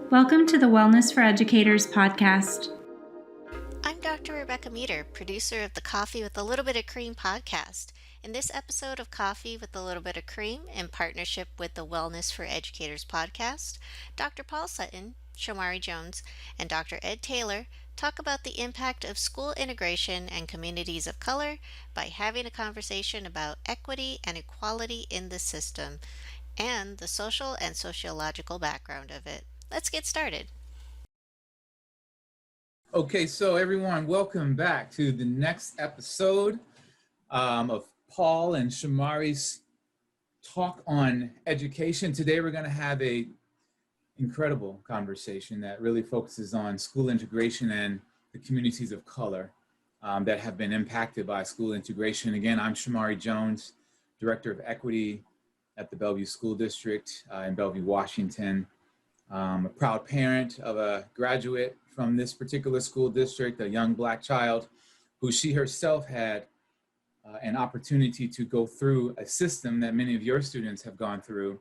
Welcome to the Wellness for Educators podcast. I'm Dr. Rebecca Meter, producer of the Coffee with a Little Bit of Cream podcast. In this episode of Coffee with a Little Bit of Cream, in partnership with the Wellness for Educators podcast, Dr. Paul Sutton, Shomari Jones, and Dr. Ed Taylor talk about the impact of school integration and communities of color by having a conversation about equity and equality in the system and the social and sociological background of it. Let's get started. Okay, so everyone, welcome back to the next episode of Paul and Shomari's talk on education. Today we're going to have a incredible conversation that really focuses on school integration and the communities of color that have been impacted by school integration. Again, I'm Shomari Jones, Director of Equity at the Bellevue School District in Bellevue, Washington. A proud parent of a graduate from this particular school district, a young Black child who she herself had an opportunity to go through a system that many of your students have gone through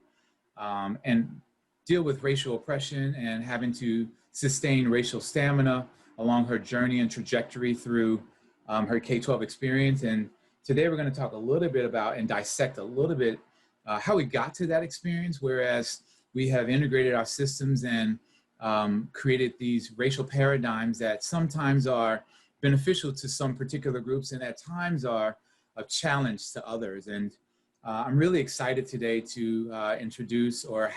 and deal with racial oppression and having to sustain racial stamina along her journey and trajectory through her K-12 experience. And today we're going to talk a little bit about and dissect a little bit how we got to that experience, whereas we have integrated our systems and created these racial paradigms that sometimes are beneficial to some particular groups and at times are a challenge to others. And I'm really excited today to introduced our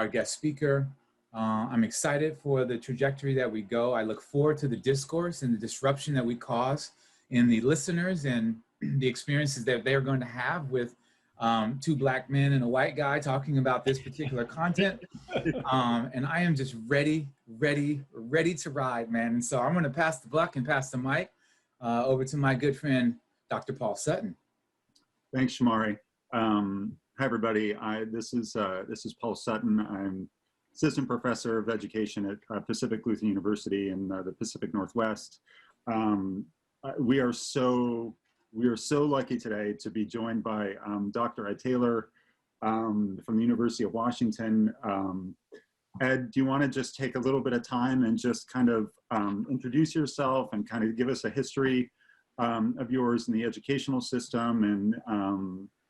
guest speaker. I'm excited for the trajectory that we go. I look forward to the discourse and the disruption that we cause in the listeners and the experiences that they're going to have with two Black men and a white guy talking about this particular content. And I am just ready to ride, man. And so I'm going to pass the buck and pass the mic over to my good friend, Dr. Paul Sutton. Thanks, Shomari. Hi, everybody. This is Paul Sutton. I'm assistant professor of education at Pacific Lutheran University in the Pacific Northwest. We are so lucky today to be joined by Dr. Ed Taylor from the University of Washington. Ed, do you want to just take a little bit of time and just kind of introduce yourself and kind of give us a history of yours in the educational system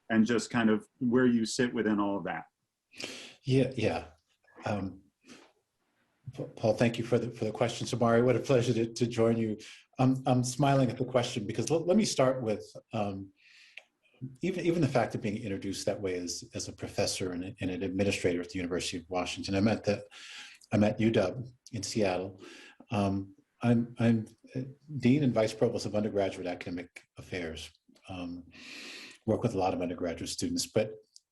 and just kind of where you sit within all of that? Yeah. Paul, thank you for the question. Shomari, what a pleasure to join you. I'm smiling at the question because let me start with even the fact of being introduced that way as a professor and an administrator at the University of Washington. I'm at UW in Seattle. I'm Dean and Vice Provost of Undergraduate Academic Affairs. Work with a lot of undergraduate students,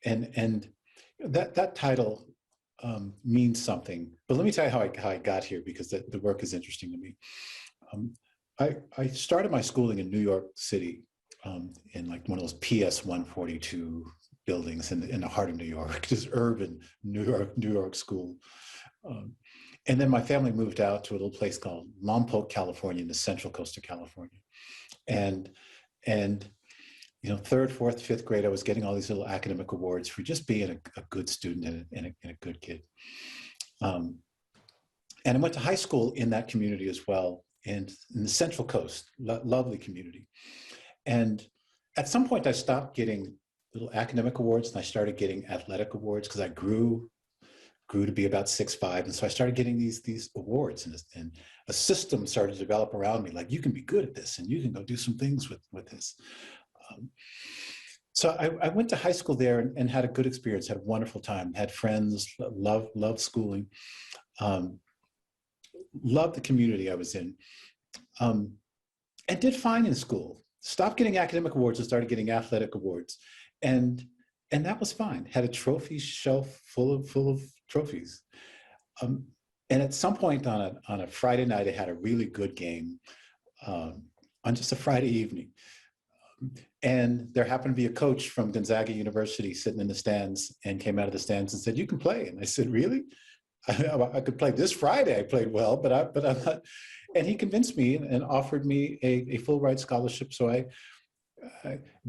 and that title means something. But let me tell you how I got here because the work is interesting to me. I started my schooling in New York City in like one of those PS 142 buildings in the heart of New York, just urban New York school. And then my family moved out to a little place called Lompoc, California, in the central coast of California. And you know, third, fourth, fifth grade, I was getting all these little academic awards for just being a good student and a good kid. And I went to high school in that community as well, and in the Central Coast, lovely community. And at some point I stopped getting little academic awards and I started getting athletic awards because I grew to be about 6'5", and so I started getting these awards, and a system started to develop around me, like, you can be good at this and you can go do some things with this. So I went to high school there and had a good experience, had a wonderful time, had friends, loved schooling, loved the community I was in, and did fine in school. Stopped getting academic awards and started getting athletic awards. And that was fine. Had a trophy shelf full of trophies. And at some point on a Friday night, I had a really good game on just a Friday evening. And there happened to be a coach from Gonzaga University sitting in the stands and came out of the stands and said, "You can play." And I said, "Really?" I could play this Friday. I played well, but I'm not. And he convinced me and offered me a full ride scholarship. So I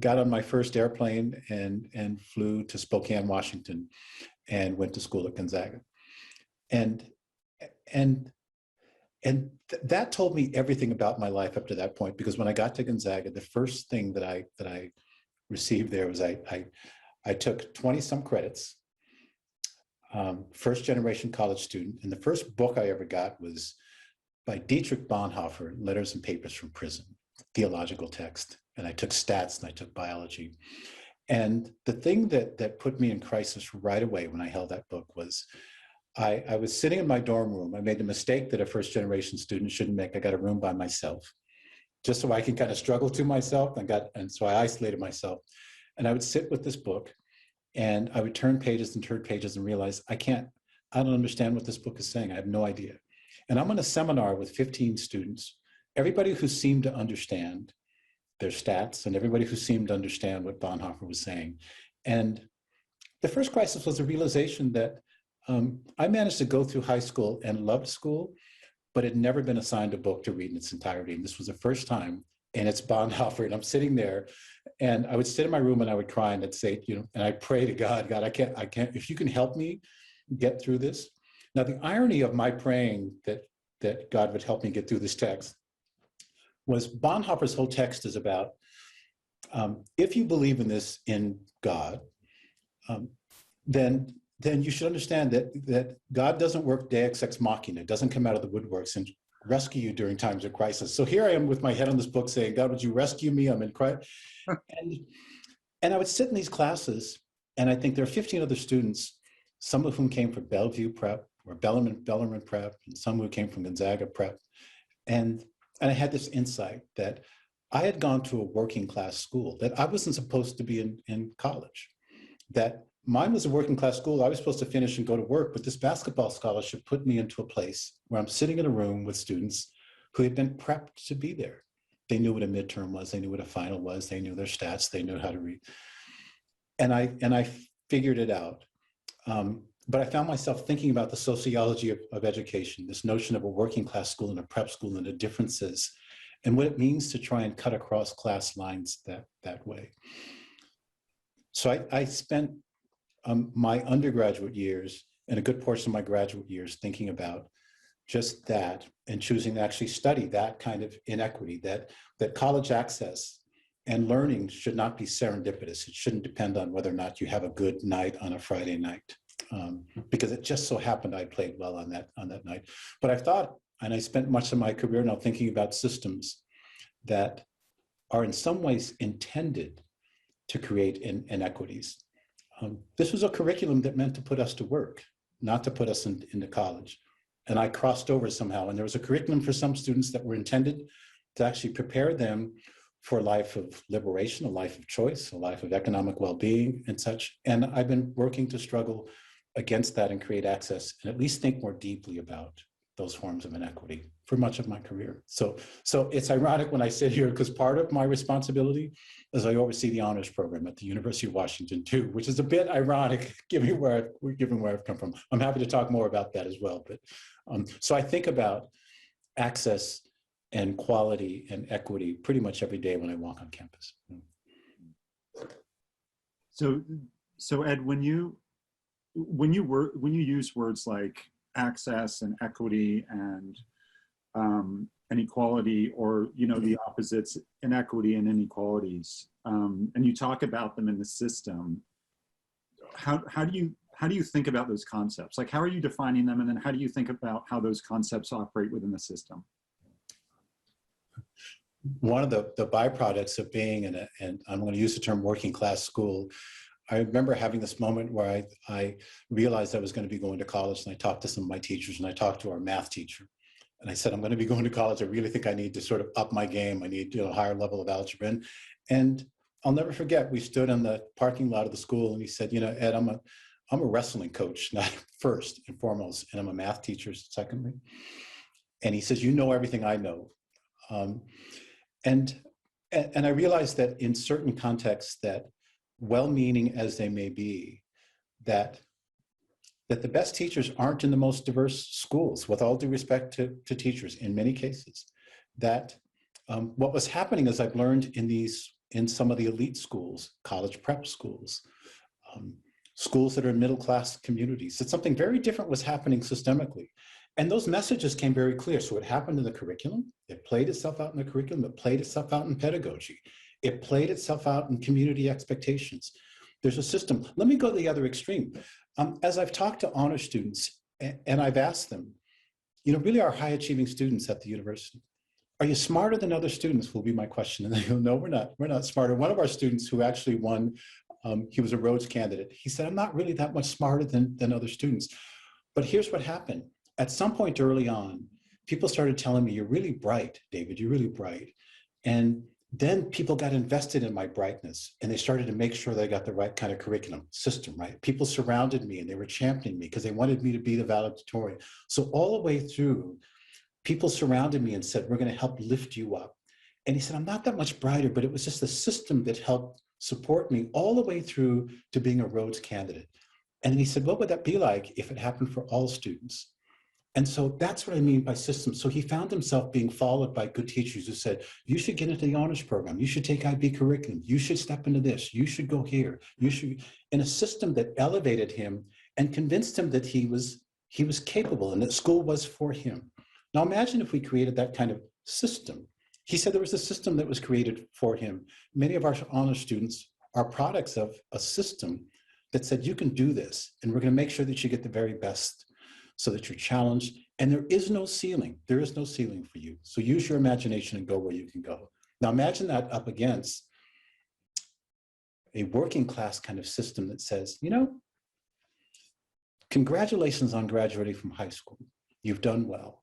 got on my first airplane and flew to Spokane, Washington, and went to school at Gonzaga. and that told me everything about my life up to that point, because when I got to Gonzaga, the first thing that I received there was I took 20 some credits, first generation college student, and the first book I ever got was by Dietrich Bonhoeffer, Letters and Papers from Prison, theological text. And I took stats and I took biology. And the thing that put me in crisis right away when I held that book was I was sitting in my dorm room. I made the mistake that a first generation student shouldn't make. I got a room by myself, just so I can kind of struggle to myself. And so I isolated myself. And I would sit with this book and I would turn pages and turn pages and realize I don't understand what this book is saying. I have no idea. And I'm in a seminar with 15 students, everybody who seemed to understand their stats and everybody who seemed to understand what Bonhoeffer was saying. And the first crisis was a realization that I managed to go through high school and loved school, but had never been assigned a book to read in its entirety. And this was the first time, and it's Bonhoeffer, and I'm sitting there, and I would sit in my room and I would cry and I'd say, and I pray to God, I can't, if you can help me get through this. Now, the irony of my praying that God would help me get through this text was Bonhoeffer's whole text is about, if you believe in God, then you should understand that God doesn't work deus ex machina, doesn't come out of the woodworks and rescue you during times of crisis. So here I am with my head on this book saying, God, would you rescue me? I'm in crisis. And I would sit in these classes, and I think there are 15 other students, some of whom came from Bellevue Prep or Bellarmine Prep, and some who came from Gonzaga Prep. And I had this insight that I had gone to a working class school, that I wasn't supposed to be in college, that mine was a working class school. I was supposed to finish and go to work, but this basketball scholarship put me into a place where I'm sitting in a room with students who had been prepped to be there. They knew what a midterm was. They knew what a final was. They knew their stats. They knew how to read. And I figured it out. But I found myself thinking about the sociology of education, this notion of a working class school and a prep school and the differences, and what it means to try and cut across class lines that way. So I spent my undergraduate years and a good portion of my graduate years thinking about just that and choosing to actually study that kind of inequity, that college access and learning should not be serendipitous. It shouldn't depend on whether or not you have a good night on a Friday night, because it just so happened I played well on that night. But I thought, and I spent much of my career now thinking about systems that are in some ways intended to create inequities. This was a curriculum that meant to put us to work, not to put us into college. And I crossed over somehow. And there was a curriculum for some students that were intended to actually prepare them for a life of liberation, a life of choice, a life of economic well-being and such. And I've been working to struggle against that and create access and at least think more deeply about those forms of inequity for much of my career. So it's ironic when I sit here, because part of my responsibility is I oversee the honors program at the University of Washington too, which is a bit ironic given where I've come from. I'm happy to talk more about that as well. But so I think about access and quality and equity pretty much every day when I walk on campus. So Ed, when you use words like access and equity and equality, or the opposites, inequity and inequalities, and you talk about them in the system, how do you think about those concepts? Like, how are you defining them, and then how do you think about how those concepts operate within the system? One of the byproducts of being and I'm going to use the term working class school, I remember having this moment where I realized I was going to be going to college, and I talked to some of my teachers, and I talked to our math teacher. And I said, I'm going to be going to college. I really think I need to sort of up my game. I need a higher level of algebra. And I'll never forget, we stood in the parking lot of the school, and he said, Ed, I'm a wrestling coach, not first and foremost, and I'm a math teacher secondly. And he says, you know everything I know. And I realized that in certain contexts, that well-meaning as they may be, that the best teachers aren't in the most diverse schools, with all due respect to teachers in many cases. That what was happening, as I've learned in some of the elite schools, college prep schools, schools that are in middle-class communities, that something very different was happening systemically. And those messages came very clear. So it happened in the curriculum. It played itself out in the curriculum. It played itself out in pedagogy. It played itself out in community expectations. There's a system. Let me go to the other extreme. As I've talked to honor students, and I've asked them, really our high-achieving students at the university, are you smarter than other students, will be my question. And they go, no, we're not smarter. One of our students who actually won, he was a Rhodes candidate. He said, I'm not really that much smarter than other students. But here's what happened. At some point early on, people started telling me, you're really bright, David, you're really bright. And then people got invested in my brightness, and they started to make sure they got the right kind of curriculum system, right? People surrounded me and they were championing me because they wanted me to be the valedictorian. So all the way through, people surrounded me and said, we're going to help lift you up. And he said, I'm not that much brighter, but it was just the system that helped support me all the way through to being a Rhodes candidate. And he said, what would that be like if it happened for all students? And so that's what I mean by systems. So he found himself being followed by good teachers who said, you should get into the honors program. You should take IB curriculum. You should step into this. You should go here. You should, in a system that elevated him and convinced him that he was capable and that school was for him. Now imagine if we created that kind of system. He said there was a system that was created for him. Many of our honor students are products of a system that said, you can do this, and we're going to make sure that you get the very best so that you're challenged. And there is no ceiling. There is no ceiling for you. So use your imagination and go where you can go. Now imagine that up against a working class kind of system that says, congratulations on graduating from high school. You've done well.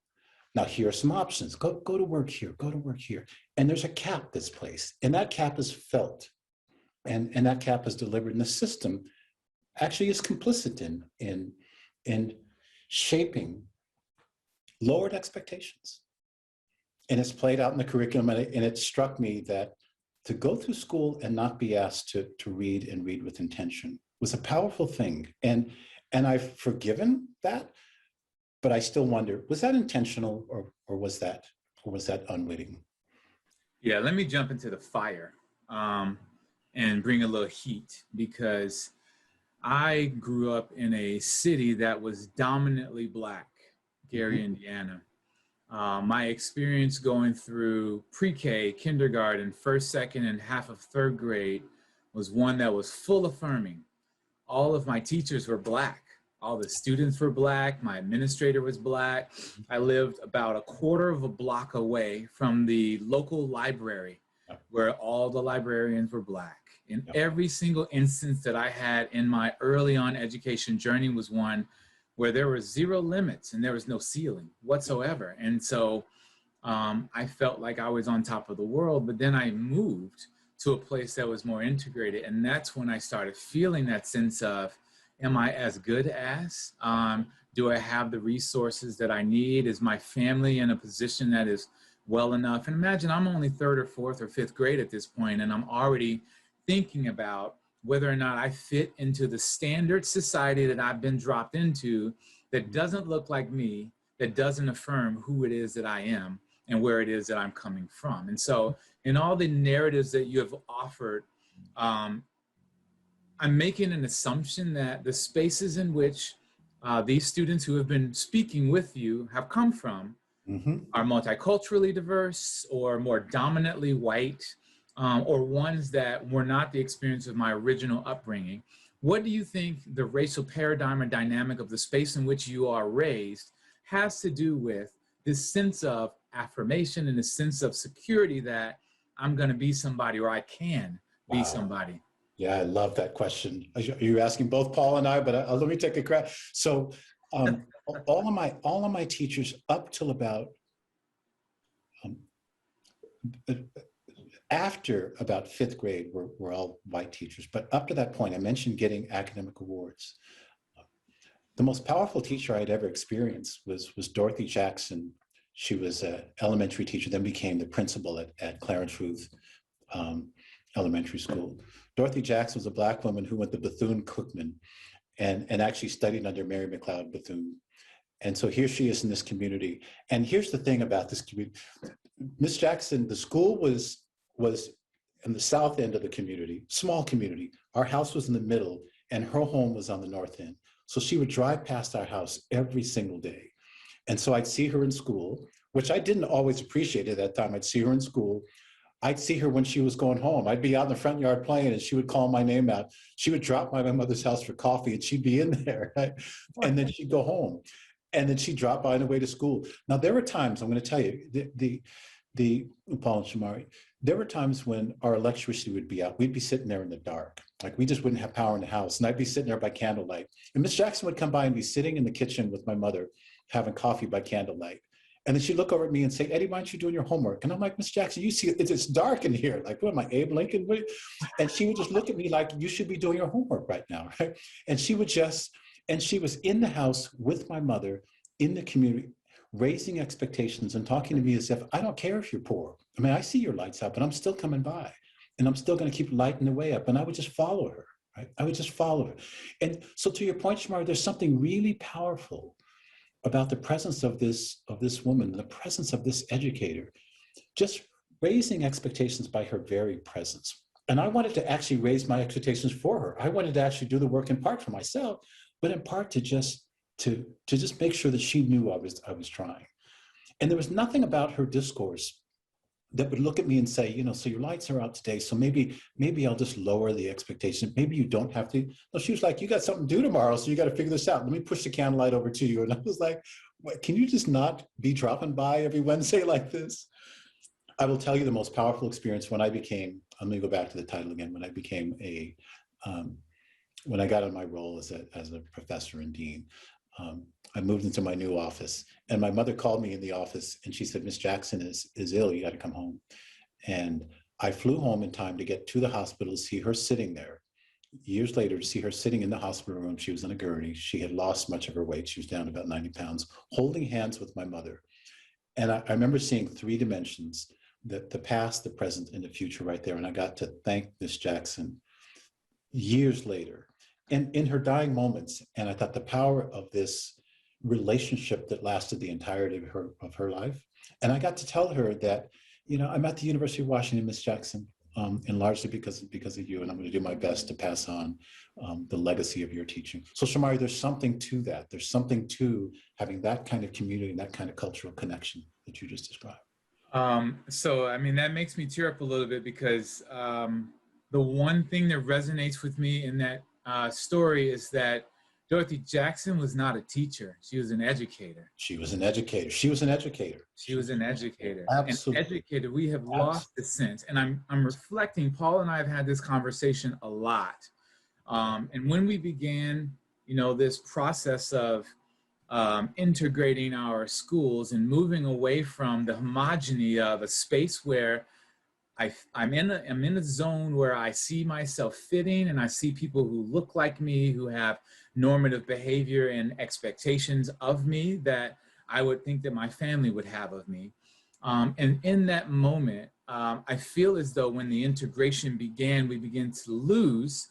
Now here are some options. Go to work here, go to work here. And there's a cap that's placed, and that cap is felt. And that cap is delivered. And the system actually is complicit in shaping lowered expectations. And it's played out in the curriculum. And it struck me that to go through school and not be asked to read and read with intention was a powerful thing. And I've forgiven that, but I still wonder, was that intentional or was that unwitting? Yeah, let me jump into the fire and bring a little heat, because I grew up in a city that was dominantly Black, Gary, Indiana. My experience going through pre-K, kindergarten, first, second, and half of third grade was one that was full affirming. All of my teachers were Black. All the students were Black. My administrator was Black. I lived about a quarter of a block away from the local library where all the librarians were Black. In every single instance that I had in my early on education journey was one where there were zero limits and there was no ceiling whatsoever. And so I felt like I was on top of the world, but then I moved to a place that was more integrated. And that's when I started feeling that sense of, am I as good as? Do I have the resources that I need? Is my family in a position that is well enough? And imagine I'm only third or fourth or fifth grade at this point, and I'm already thinking about whether or not I fit into the standard society that I've been dropped into that doesn't look like me, that doesn't affirm who it is that I am and where it is that I'm coming from. And so in all the narratives that you have offered, I'm making an assumption that the spaces in which these students who have been speaking with you have come from are multiculturally diverse or more dominantly white, or ones that were not the experience of my original upbringing. What do you think the racial paradigm or dynamic of the space in which you are raised has to do with this sense of affirmation and this sense of security that I'm going to be somebody, or I can be somebody? Yeah, I love that question. You're asking both Paul and I, but let me take a crack. So all of my teachers up till about, after about fifth grade were all white teachers. But up to that point, I mentioned getting academic awards. The most powerful teacher I'd ever experienced was Dorothy Jackson. She was an elementary teacher, then became the principal at Clarence Ruth Elementary School. Dorothy Jackson was a Black woman who went to Bethune-Cookman and actually studied under Mary McLeod Bethune. And so here she is in this community. And here's the thing about this community. Miss Jackson, the school was in the south end of the community, small community. Our house was in the middle, and her home was on the north end. So she would drive past our house every single day. And so I'd see her in school, which I didn't always appreciate at that time. I'd see her in school. I'd see her when she was going home. I'd be out in the front yard playing and she would call my name out. She would drop by my mother's house for coffee and she'd be in there, right? And then she'd go home. And then she'd drop by on the way to school. Now, there were times, I'm going to tell you, the Paul and Shomari, there were times when our electricity would be out. We'd be sitting there in the dark. Like, we just wouldn't have power in the house. And I'd be sitting there by candlelight. And Miss Jackson would come by and be sitting in the kitchen with my mother, having coffee by candlelight. And then she'd look over at me and say, Eddie, why aren't you doing your homework? And I'm like, Miss Jackson, you see, it's dark in here. Like, what am I, Abe Lincoln? And she would just look at me like, you should be doing your homework right now, right? And she would just, and she was in the house with my mother, in the community, raising expectations and talking to me as if, I don't care if you're poor. I mean, I see your lights out, but I'm still coming by. And I'm still going to keep lighting the way up. And I would just follow her, right? I would just follow her. And so to your point, Shomari, there's something really powerful about the presence of this woman, the presence of this educator, just raising expectations by her very presence. And I wanted to actually raise my expectations for her. I wanted to actually do the work in part for myself, but in part to just make sure that she knew I was trying. And there was nothing about her discourse that would look at me and say, you know, so your lights are out today, so maybe I'll just lower the expectation. Maybe you don't have to. No, she was like, you got something to do tomorrow, so you got to figure this out. Let me push the candlelight over to you. And I was like, what, can you just not be dropping by every Wednesday like this? I will tell you the most powerful experience when I became, I'm going to go back to the title again, when I became when I got in my role as a professor and dean. I moved into my new office, and my mother called me in the office and she said, Miss Jackson is ill, you got to come home. And I flew home in time to get to the hospital to see her sitting there. Years later, to see her sitting in the hospital room, she was in a gurney. She had lost much of her weight. She was down about 90 pounds, holding hands with my mother. And I remember seeing three dimensions, the past, the present, and the future right there. And I got to thank Miss Jackson years later. And in her dying moments, and I thought the power of this relationship that lasted the entirety of her life. And I got to tell her that, you know, I'm at the University of Washington, Miss Jackson, and largely because of you, and I'm going to do my best to pass on the legacy of your teaching. So Shomari, there's something to that. There's something to having that kind of community and that kind of cultural connection that you just described. So, I mean, that makes me tear up a little bit because the one thing that resonates with me in that story is that Dorothy Jackson was not a teacher. She was an educator. She was an educator. She was an educator. She was an educator. Absolutely. An educator, we have lost the sense. And I'm reflecting, Paul and I have had this conversation a lot. And when we began, you know, this process of integrating our schools and moving away from the homogeny of a space where I'm in a zone where I see myself fitting, and I see people who look like me, who have normative behavior and expectations of me that I would think that my family would have of me. And in that moment, I feel as though when the integration began, we begin to lose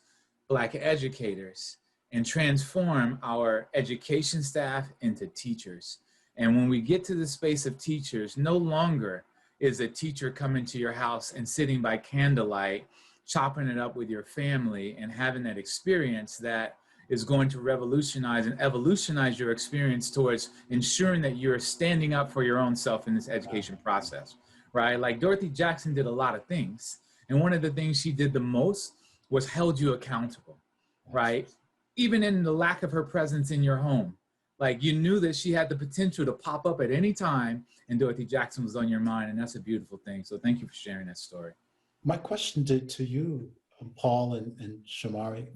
Black educators and transform our education staff into teachers. And when we get to the space of teachers, no longer is a teacher coming to your house and sitting by candlelight, chopping it up with your family and having that experience that is going to revolutionize and evolutionize your experience towards ensuring that you're standing up for your own self in this education process, right? Like Dorothy Jackson did a lot of things. And one of the things she did the most was held you accountable, right? Even in the lack of her presence in your home. Like, you knew that she had the potential to pop up at any time, and Dorothy Jackson was on your mind, and that's a beautiful thing. So thank you for sharing that story. My question to you, Paul and Shomari,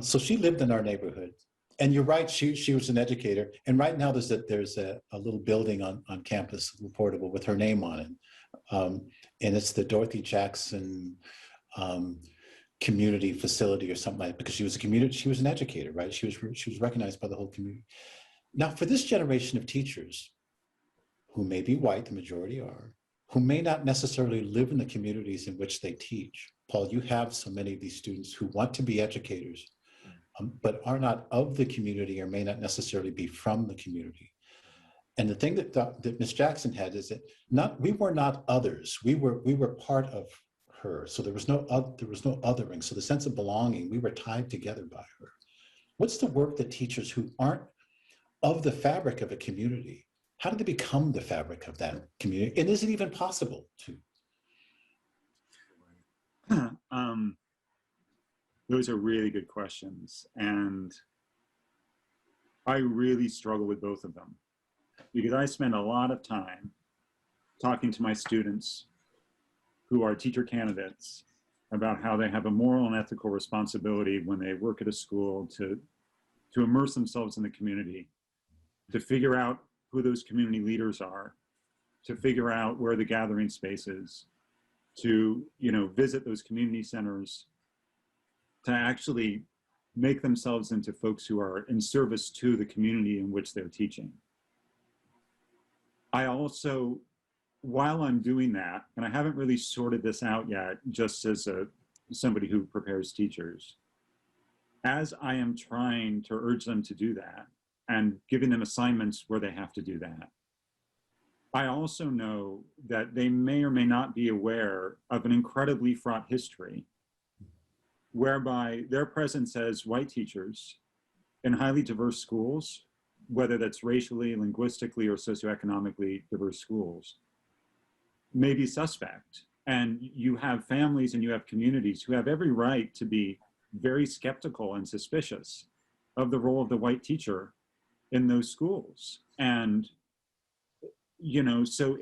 so she lived in our neighborhood, and you're right, she was an educator, and right now there's a little building on campus, portable, with her name on it, and it's the Dorothy Jackson community facility or something like that, because she was an educator, right? She was recognized by the whole community. Now, for this generation of teachers, who may be white, the majority are, who may not necessarily live in the communities in which they teach. Paul, you have so many of these students who want to be educators, but are not of the community or may not necessarily be from the community. And the thing that Ms. Jackson had is that we were not others. We were part of her. So there was no othering. So the sense of belonging, we were tied together by her. What's the work that teachers who aren't of the fabric of a community, how do they become the fabric of that community? And is it even possible to? Those are really good questions. And I really struggle with both of them because I spend a lot of time talking to my students who are teacher candidates about how they have a moral and ethical responsibility when they work at a school to immerse themselves in the community, to figure out who those community leaders are, to figure out where the gathering space is, to visit those community centers, to actually make themselves into folks who are in service to the community in which they're teaching. I also, while I'm doing that, and I haven't really sorted this out yet, just as somebody who prepares teachers, as I am trying to urge them to do that and giving them assignments where they have to do that, I also know that they may or may not be aware of an incredibly fraught history whereby their presence as white teachers in highly diverse schools, whether that's racially, linguistically, or socioeconomically diverse schools, may be suspect. And you have families and you have communities who have every right to be very skeptical and suspicious of the role of the white teacher in those schools. And, so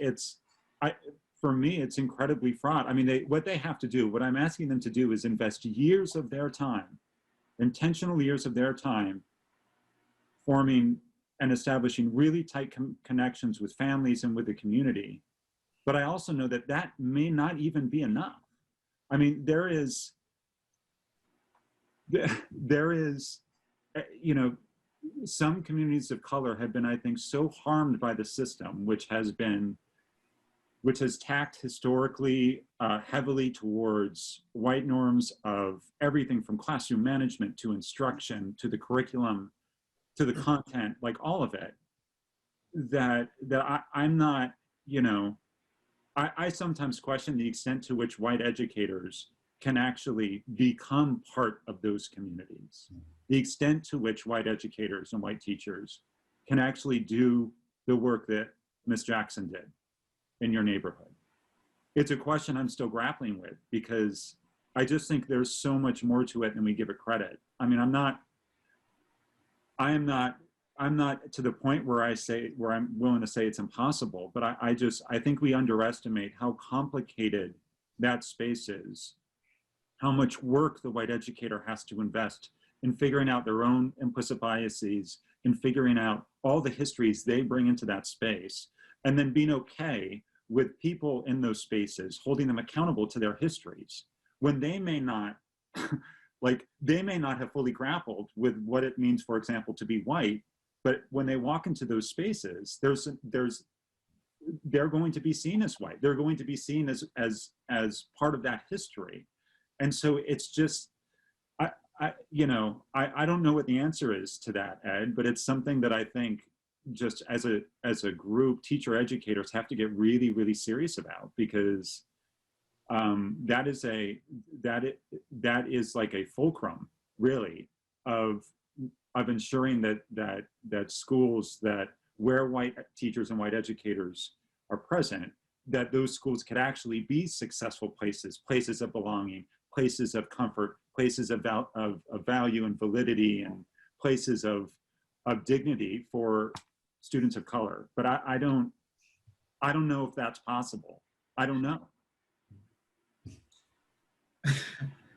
for me, it's incredibly fraught. I mean, what they have to do, what I'm asking them to do is invest years of their time, intentional years of their time, forming and establishing really tight connections with families and with the community. But I also know that that may not even be enough. I mean, there is, some communities of color have been, I think, so harmed by the system, which has tacked historically heavily towards white norms of everything from classroom management to instruction, to the curriculum, to the content, like all of it, that I'm not, I sometimes question the extent to which white educators can actually become part of those communities. The extent to which white educators and white teachers can actually do the work that Ms. Jackson did in your neighborhood. It's a question I'm still grappling with because I just think there's so much more to it than we give it credit. I mean, I'm not to the point where I'm willing to say it's impossible, but I think we underestimate how complicated that space is, how much work the white educator has to invest in figuring out their own implicit biases, in figuring out all the histories they bring into that space, and then being okay with people in those spaces, holding them accountable to their histories, when they may not, they may not have fully grappled with what it means, for example, to be white, but when they walk into those spaces, they're going to be seen as white. They're going to be seen as part of that history. And so it's just, I don't know what the answer is to that, Ed, but it's something that I think just as a group, teacher educators have to get really, really serious about, because that is like a fulcrum, really, of ensuring that schools where white teachers and white educators are present, that those schools could actually be successful places of belonging, places of comfort, places of value and validity, and places of dignity for students of color. But I don't know if that's possible. I don't know.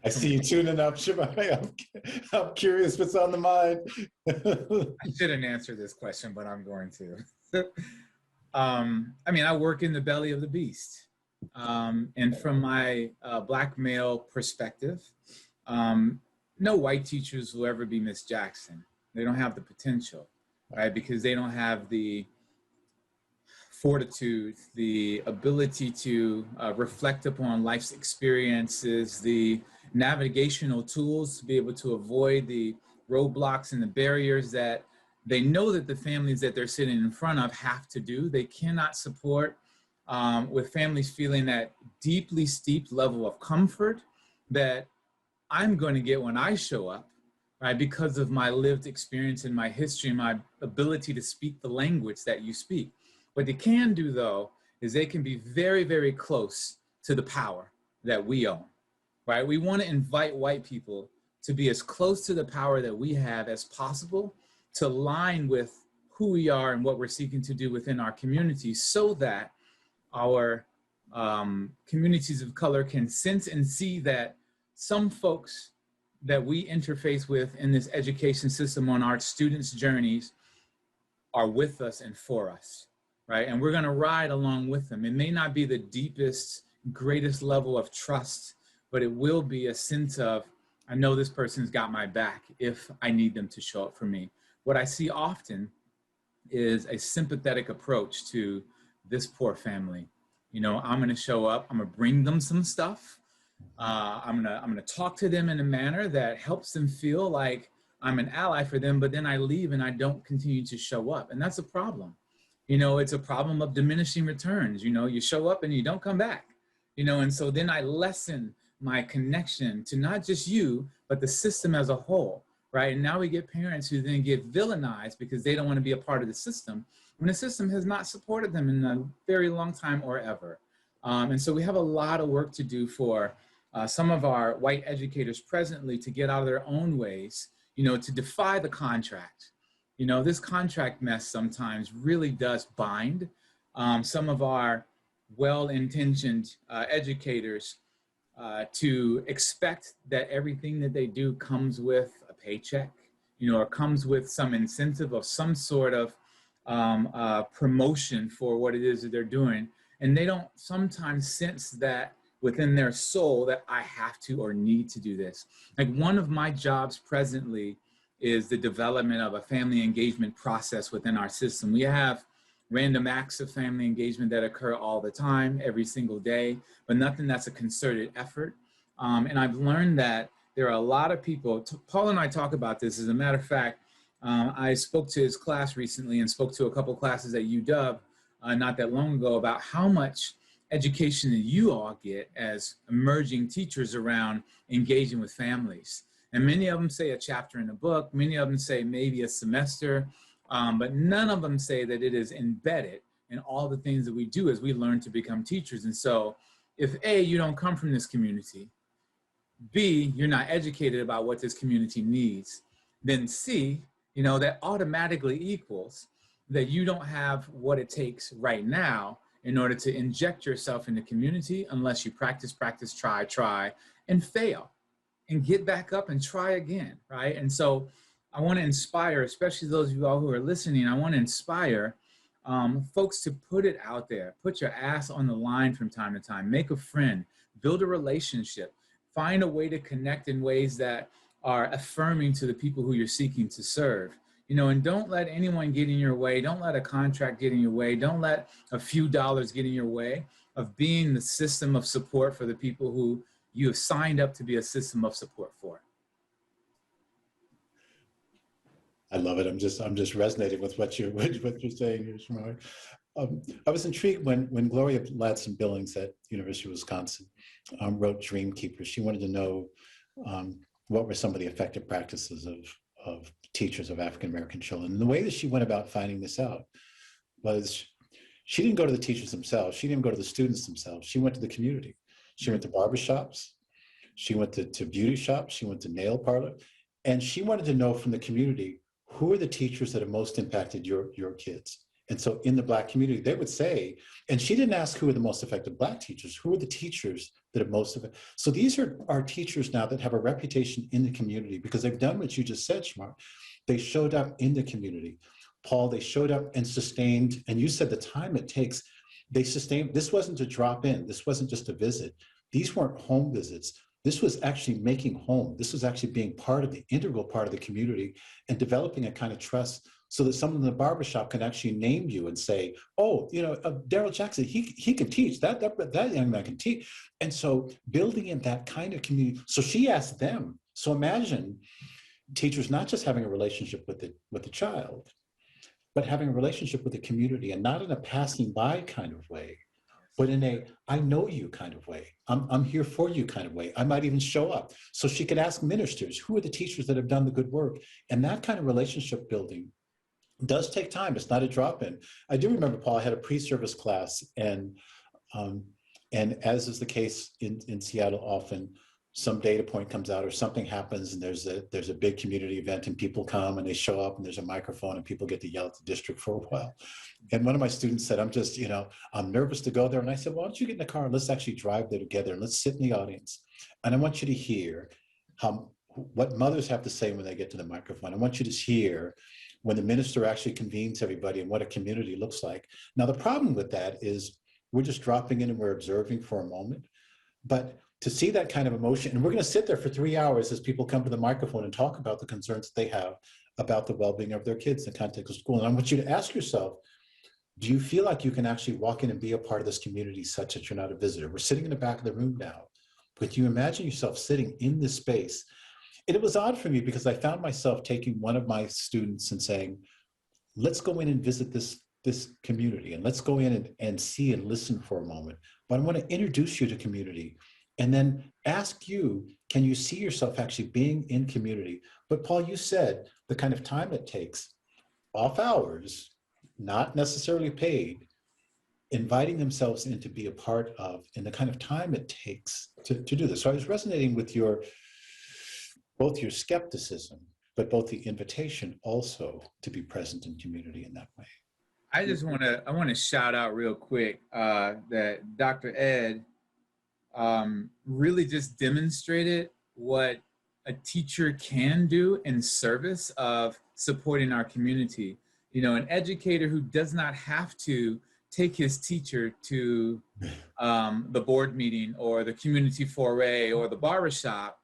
I see you tuning up, Shomari. I'm curious what's on the mind. I shouldn't answer this question, but I'm going to. I mean, I work in the belly of the beast. And from my Black male perspective, no white teachers will ever be Miss Jackson. They don't have the potential, right? Because they don't have the fortitude, the ability to reflect upon life's experiences, the navigational tools to be able to avoid the roadblocks and the barriers that they know that the families that they're sitting in front of have to do. They cannot support with families feeling that deeply steeped level of comfort that I'm going to get when I show up, right? Because of my lived experience and my history and my ability to speak the language that you speak. What they can do, though, is they can be very, very close to the power that we own, right? We want to invite white people to be as close to the power that we have as possible, to align with who we are and what we're seeking to do within our community, so that our communities of color can sense and see that some folks that we interface with in this education system on our students' journeys are with us and for us, right? And we're going to ride along with them. It may not be the deepest, greatest level of trust, but it will be a sense of, I know this person's got my back if I need them to show up for me. What I see often is a sympathetic approach to this poor family. You know, I'm going to show up, I'm going to bring them some stuff. I'm gonna talk to them in a manner that helps them feel like I'm an ally for them, but then I leave and I don't continue to show up. And that's a problem. You know, it's a problem of diminishing returns. You know, you show up and you don't come back, you know, and so then I lessen my connection to not just you, but the system as a whole, right? And now we get parents who then get villainized because they don't want to be a part of the system, when the system has not supported them in a very long time or ever. And so we have a lot of work to do for some of our white educators presently to get out of their own ways, you know, to defy the contract. You know, this contract mess sometimes really does bind some of our well-intentioned educators to expect that everything that they do comes with a paycheck, you know, or comes with some incentive of some sort of promotion for what it is that they're doing. And they don't sometimes sense that within their soul that I have to or need to do this. Like, one of my jobs presently is the development of a family engagement process within our system. We have random acts of family engagement that occur all the time, every single day, but nothing that's a concerted effort. And I've learned that there are a lot of people, Paul and I talk about this. As a matter of fact, I spoke to his class recently and spoke to a couple classes at UW not that long ago about how much education that you all get as emerging teachers around engaging with families. And many of them say a chapter in a book, many of them say maybe a semester, but none of them say that it is embedded in all the things that we do as we learn to become teachers. And so if A, you don't come from this community, B, you're not educated about what this community needs, then C, you know, that automatically equals that you don't have what it takes right now in order to inject yourself in the community unless you practice, try, and fail, and get back up and try again, right? And so I want to inspire, especially those of you all who are listening, I want to inspire folks to put it out there, put your ass on the line from time to time, make a friend, build a relationship, find a way to connect in ways that are affirming to the people who you're seeking to serve. You know, and don't let anyone get in your way. Don't let a contract get in your way. Don't let a few dollars get in your way of being the system of support for the people who you have signed up to be a system of support for. I love it. I'm just resonating with what you're saying here, Shomari. I was intrigued when Gloria Ladson Billings at University of Wisconsin wrote Dream Keepers. She wanted to know what were some of the effective practices of teachers of African-American children. And the way that she went about finding this out was she didn't go to the teachers themselves. She didn't go to the students themselves. She went to the community. She went to barbershops. She went to beauty shops. She went to nail parlor. And she wanted to know from the community, who are the teachers that have most impacted your kids? And so in the Black community, they would say, and she didn't ask who are the most effective Black teachers, who are the teachers that are most effective? So these are our teachers now that have a reputation in the community because they've done what you just said, Shomari. They showed up in the community. Paul, they showed up and sustained, and you said the time it takes, they sustained. This wasn't a drop in. This wasn't just a visit. These weren't home visits. This was actually making home. This was actually being part of the integral part of the community and developing a kind of trust so that someone in the barbershop can actually name you and say, oh, you know, Daryl Jackson, he can teach, that young man can teach. And so building in that kind of community. So she asked them. So imagine teachers not just having a relationship with the child, but having a relationship with the community, and not in a passing by kind of way, but in a I know you kind of way. I'm here for you kind of way. I might even show up. So she could ask ministers, who are the teachers that have done the good work? And that kind of relationship building does take time. It's not a drop-in. I do remember, Paul, I had a pre-service class, um, and as is the case in Seattle, often some data point comes out or something happens, and there's a big community event, and people come and they show up, and there's a microphone, and people get to yell at the district for a while. And one of my students said, I'm nervous to go there. And I said, why don't you get in the car and let's actually drive there together, and let's sit in the audience. And I want you to hear what mothers have to say when they get to the microphone. I want you to hear when the minister actually convenes everybody and what a community looks like. Now, the problem with that is we're just dropping in and we're observing for a moment. But to see that kind of emotion, and we're going to sit there for 3 hours as people come to the microphone and talk about the concerns that they have about the well-being of their kids in the context of school. And I want you to ask yourself, do you feel like you can actually walk in and be a part of this community such that you're not a visitor? We're sitting in the back of the room now, but you imagine yourself sitting in this space. And it was odd for me because I found myself taking one of my students and saying, let's go in and visit this community, and let's go in and see and listen for a moment. But I want to introduce you to community and then ask you, can you see yourself actually being in community? But Paul, you said the kind of time it takes, off hours, not necessarily paid, inviting themselves in to be a part of, and the kind of time it takes to do this. So I was resonating with both your skepticism, but both the invitation also to be present in community in that way. I want to shout out real quick that Dr. Ed really just demonstrated what a teacher can do in service of supporting our community. You know, an educator who does not have to take his teacher to the board meeting or the community foray or the barbershop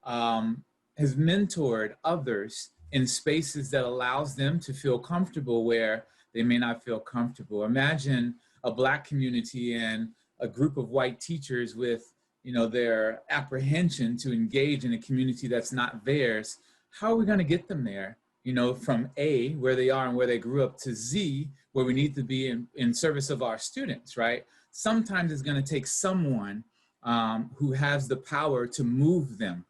has mentored others in spaces that allows them to feel comfortable where they may not feel comfortable. Imagine a Black community and a group of white teachers with, you know, their apprehension to engage in a community that's not theirs. How are we going to get them there? You know, from A, where they are and where they grew up, to Z, where we need to be in service of our students, right? Sometimes it's going to take someone who has the power to move them,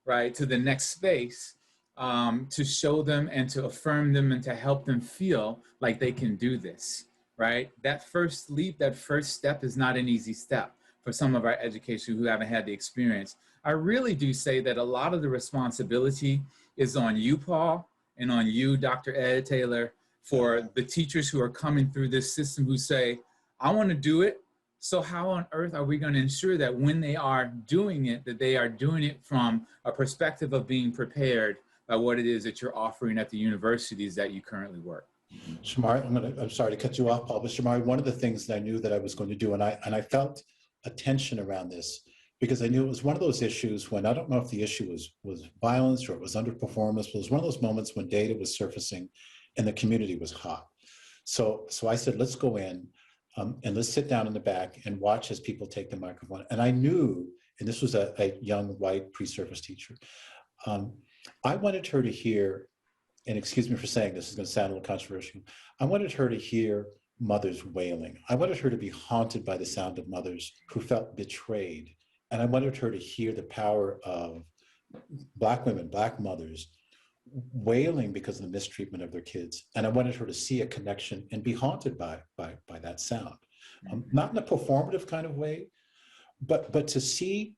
right, to the next space, to show them and to affirm them and to help them feel like they can do this, right? That first leap, that first step is not an easy step for some of our educators who haven't had the experience. I really do say that a lot of the responsibility is on you, Paul, and on you, Dr. Ed Taylor, for the teachers who are coming through this system who say, I want to do it. So how on earth are we going to ensure that when they are doing it, that they are doing it from a perspective of being prepared by what it is that you're offering at the universities that you currently work? Shomari, I'm sorry to cut you off, Paul, but Shomari, one of the things that I knew that I was going to do, and I felt a tension around this, because I knew it was one of those issues when, I don't know if the issue was violence or it was underperformance, but it was one of those moments when data was surfacing and the community was hot. So I said, let's go in and let's sit down in the back and watch as people take the microphone. And I knew, and this was a young white pre-service teacher, I wanted her to hear, and excuse me for saying this is going to sound a little controversial, I wanted her to hear mothers wailing. I wanted her to be haunted by the sound of mothers who felt betrayed. And I wanted her to hear the power of Black women, Black mothers, wailing because of the mistreatment of their kids. And I wanted her to see a connection and be haunted by that sound. Not in a performative kind of way, but to see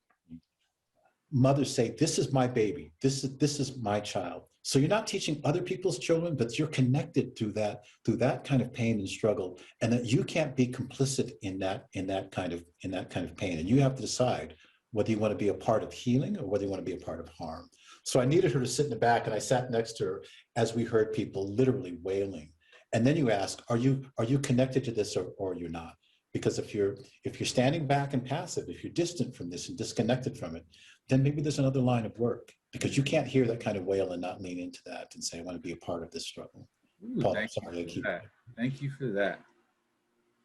mothers say, this is my baby, this is my child. So you're not teaching other people's children, but you're connected through that kind of pain and struggle, and that you can't be complicit in that kind of pain. And you have to decide whether you want to be a part of healing or whether you want to be a part of harm. So I needed her to sit in the back, and I sat next to her as we heard people literally wailing. And then you ask, are you connected to this or you're not? Because if you're standing back and passive, if you're distant from this and disconnected from it, then maybe there's another line of work, because you can't hear that kind of wail and not lean into that and say, I want to be a part of this struggle. Ooh, Paul, thank sorry, you for that. Thank you for that.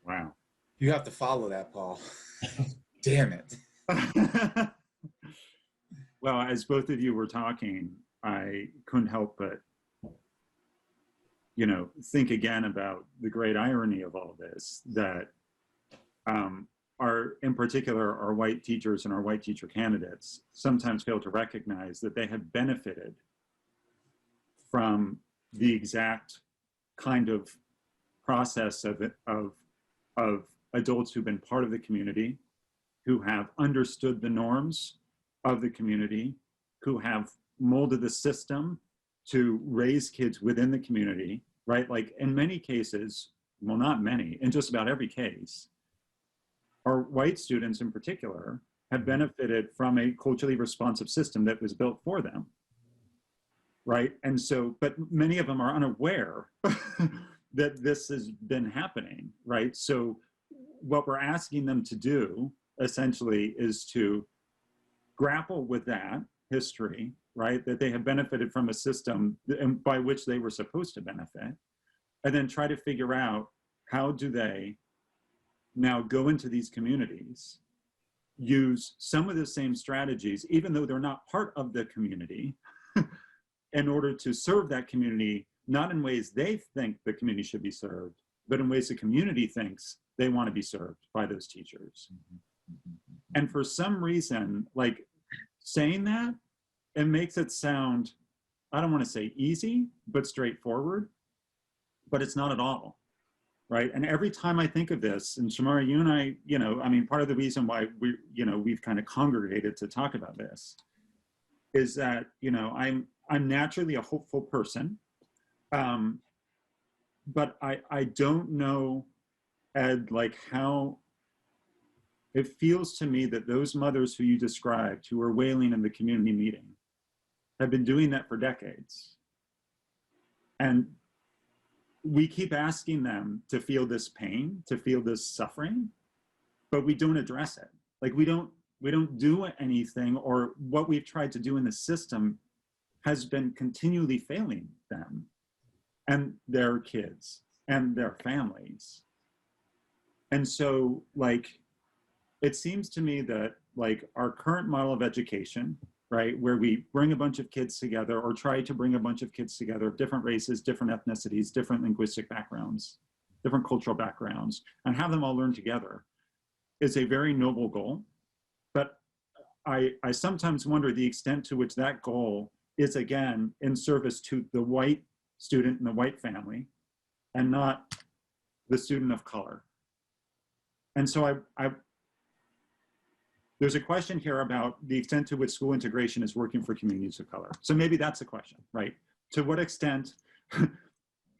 Wow. You have to follow that, Paul. Damn it. Well, as both of you were talking, I couldn't help but, think again about the great irony of all this, that in particular, our white teachers and our white teacher candidates sometimes fail to recognize that they have benefited from the exact kind of process of adults who've been part of the community, who have understood the norms of the community, who have molded the system to raise kids within the community, right? Like in many cases, well, not many, in just about every case, our white students in particular have benefited from a culturally responsive system that was built for them, right? And so, but many of them are unaware that this has been happening, right? So what we're asking them to do essentially is to grapple with that history, right? That they have benefited from a system by which they were supposed to benefit, and then try to figure out how do they now go into these communities, use some of the same strategies, even though they're not part of the community, in order to serve that community, not in ways they think the community should be served, but in ways the community thinks they want to be served by those teachers. And for some reason, like saying that, it makes it sound, I don't want to say easy, but straightforward, but it's not at all, right? And every time I think of this, and Shomari, you and I, I mean, part of the reason why we've kind of congregated to talk about this is that, I'm naturally a hopeful person, but I don't know, Ed, like how it feels to me that those mothers who you described who were wailing in the community meeting have been doing that for decades. And we keep asking them to feel this pain, to feel this suffering, but we don't address it. Like we don't do anything, or what we've tried to do in the system has been continually failing them and their kids and their families. And so like, it seems to me that like our current model of education, right, where we bring a bunch of kids together or try to bring a bunch of kids together of different races, different ethnicities, different linguistic backgrounds, different cultural backgrounds, and have them all learn together is a very noble goal. But I sometimes wonder the extent to which that goal is, again, in service to the white student and the white family and not the student of color. And so there's a question here about the extent to which school integration is working for communities of color. So maybe that's a question, right? To what extent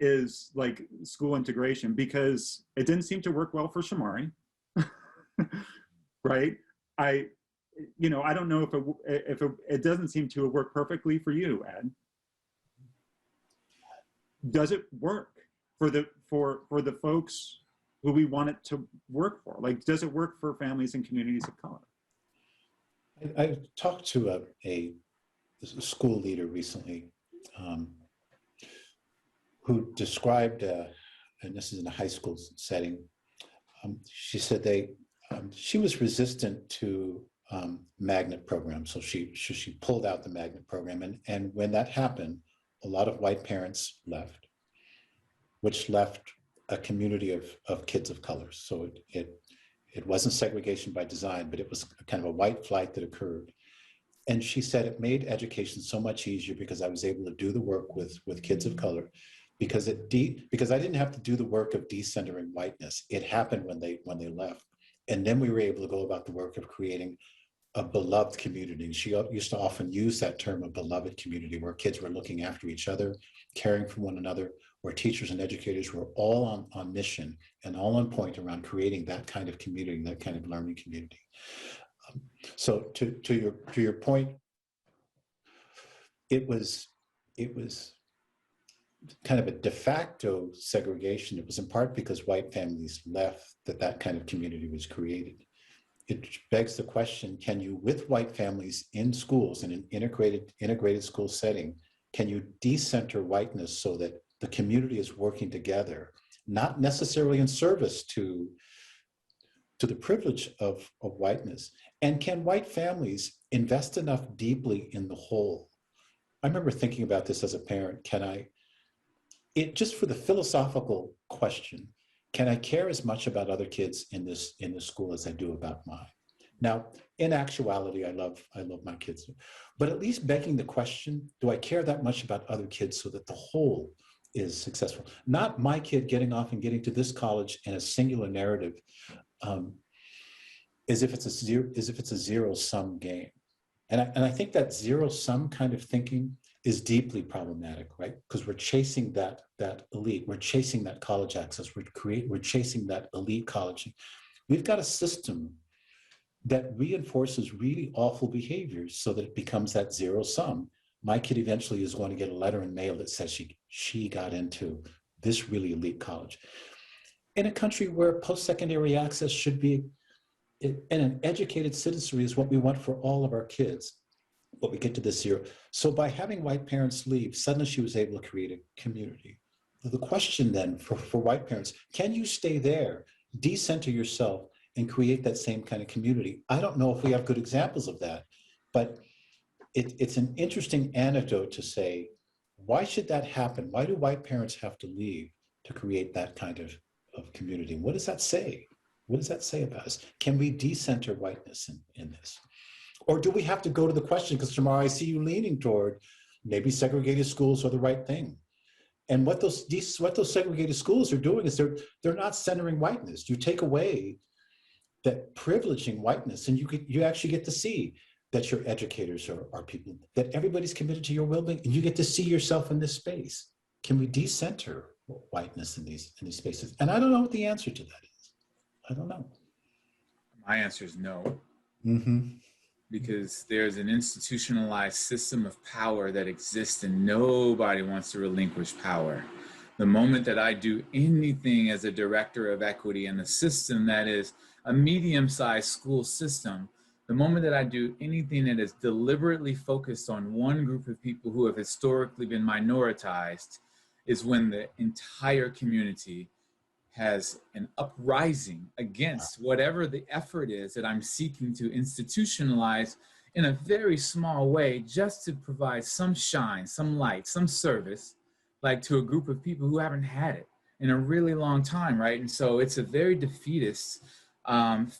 is like school integration? Because it didn't seem to work well for Shomari, right? I don't know if it doesn't seem to work perfectly for you, Ed. Does it work for the folks who we want it to work for? Like, does it work for families and communities of color? I talked to a school leader recently who described, and this is in a high school setting, she said she was resistant to magnet programs, so she pulled out the magnet program, and when that happened, a lot of white parents left, which left a community of kids of color. So it wasn't segregation by design, but it was kind of a white flight that occurred. And she said it made education so much easier because I was able to do the work with kids of color, because I didn't have to do the work of decentering whiteness. It happened when they left. And then we were able to go about the work of creating a beloved community. She used to often use that term, a beloved community, where kids were looking after each other, caring for one another, where teachers and educators were all on mission and all on point around creating that kind of community, that kind of learning community. So to your point, it was kind of a de facto segregation. It was in part because white families left that kind of community was created. It begs the question, can you, with white families in schools, in an integrated school setting, can you decenter whiteness so that the community is working together, not necessarily in service to the privilege of whiteness? And can white families invest enough deeply in the whole? I remember thinking about this as a parent. Just for the philosophical question, can I care as much about other kids in this school as I do about mine? Now, in actuality, I love my kids, but at least begging the question, do I care that much about other kids so that the whole is successful? Not my kid getting off and getting to this college in a singular narrative, as if it's a zero-sum game. And I think that zero-sum kind of thinking is deeply problematic, right? Because we're chasing that elite, we're chasing that college access, we're chasing that elite college. We've got a system that reinforces really awful behaviors so that it becomes that zero-sum. My kid eventually is going to get a letter in mail that says she got into this really elite college. In a country where post-secondary access should be, and an educated citizenry is what we want for all of our kids, but we get to this zero. So by having white parents leave, suddenly she was able to create a community. The question then for white parents, can you stay there, decenter yourself, and create that same kind of community? I don't know if we have good examples of that, but it's an interesting anecdote to say, why should that happen? Why do white parents have to leave to create that kind of community? What does that say? What does that say about us? Can we decenter whiteness in this? Or do we have to go to the question, because tomorrow I see you leaning toward maybe segregated schools are the right thing. And what those segregated schools are doing is they're not centering whiteness. You take away that privileging whiteness, and you actually get to see that your educators are people, that everybody's committed to your well-being, and you get to see yourself in this space. Can we decenter whiteness in these spaces? And I don't know what the answer to that is. I don't know. My answer is no. Mm-hmm. Because there's an institutionalized system of power that exists and nobody wants to relinquish power. The moment that I do anything as a director of equity in a system that is a medium-sized school system, the moment that I do anything that is deliberately focused on one group of people who have historically been minoritized, is when the entire community has an uprising against whatever the effort is that I'm seeking to institutionalize in a very small way, just to provide some shine, some light, some service, like to a group of people who haven't had it in a really long time, right? And so it's a very defeatist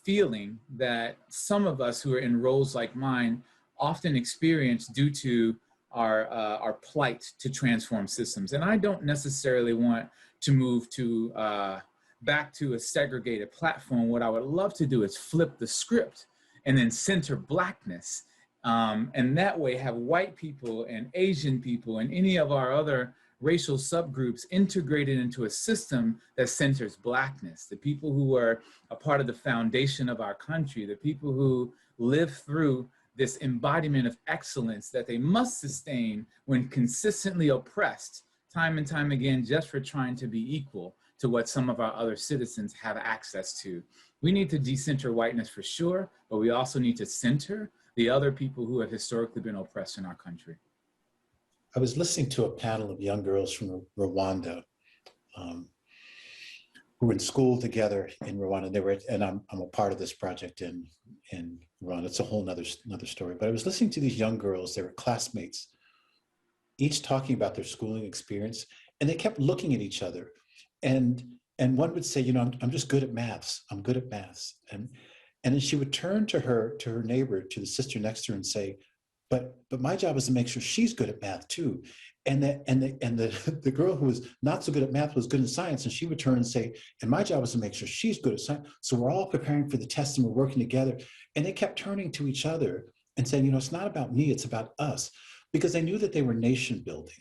feeling that some of us who are in roles like mine often experience due to our plight to transform systems. And I don't necessarily want to move to back to a segregated platform. What I would love to do is flip the script and then center Blackness. And that way have white people and Asian people and any of our other racial subgroups integrated into a system that centers Blackness, the people who are a part of the foundation of our country, the people who live through this embodiment of excellence that they must sustain when consistently oppressed time and time again, just for trying to be equal to what some of our other citizens have access to. We need to decenter whiteness for sure, but we also need to center the other people who have historically been oppressed in our country. I was listening to a panel of young girls from Rwanda who were in school together in Rwanda. And I'm a part of this project in Rwanda. It's a whole nother story. But I was listening to these young girls, they were classmates, each talking about their schooling experience, and they kept looking at each other. And one would say, I'm just good at maths. I'm good at maths. And then she would turn to her neighbor, to the sister next to her, and say, but my job is to make sure she's good at math too. And the girl who was not so good at math was good in science, and she would turn and say, and my job is to make sure she's good at science. So we're all preparing for the test and we're working together. And they kept turning to each other and saying, it's not about me, it's about us, because they knew that they were nation building.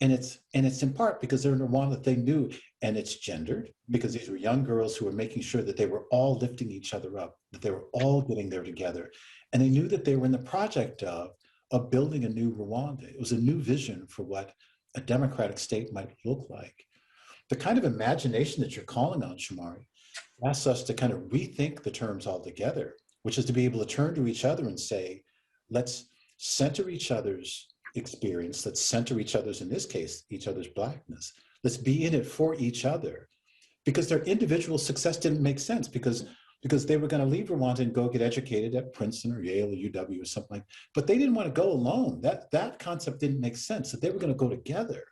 And it's in part because they're in Rwanda, they knew, and it's gendered, because these were young girls who were making sure that they were all lifting each other up, that they were all getting there together. And they knew that they were in the project of building a new Rwanda. It was a new vision for what a democratic state might look like. The kind of imagination that you're calling on, Shomari, asks us to kind of rethink the terms altogether, which is to be able to turn to each other and say, let's center each other's experience, let's center each other's, in this case, each other's Blackness. Let's be in it for each other, because their individual success didn't make sense, because they were going to leave Rwanda and go get educated at Princeton or Yale or UW or something like that. But they didn't want to go alone. That concept didn't make sense, that they were going to go together.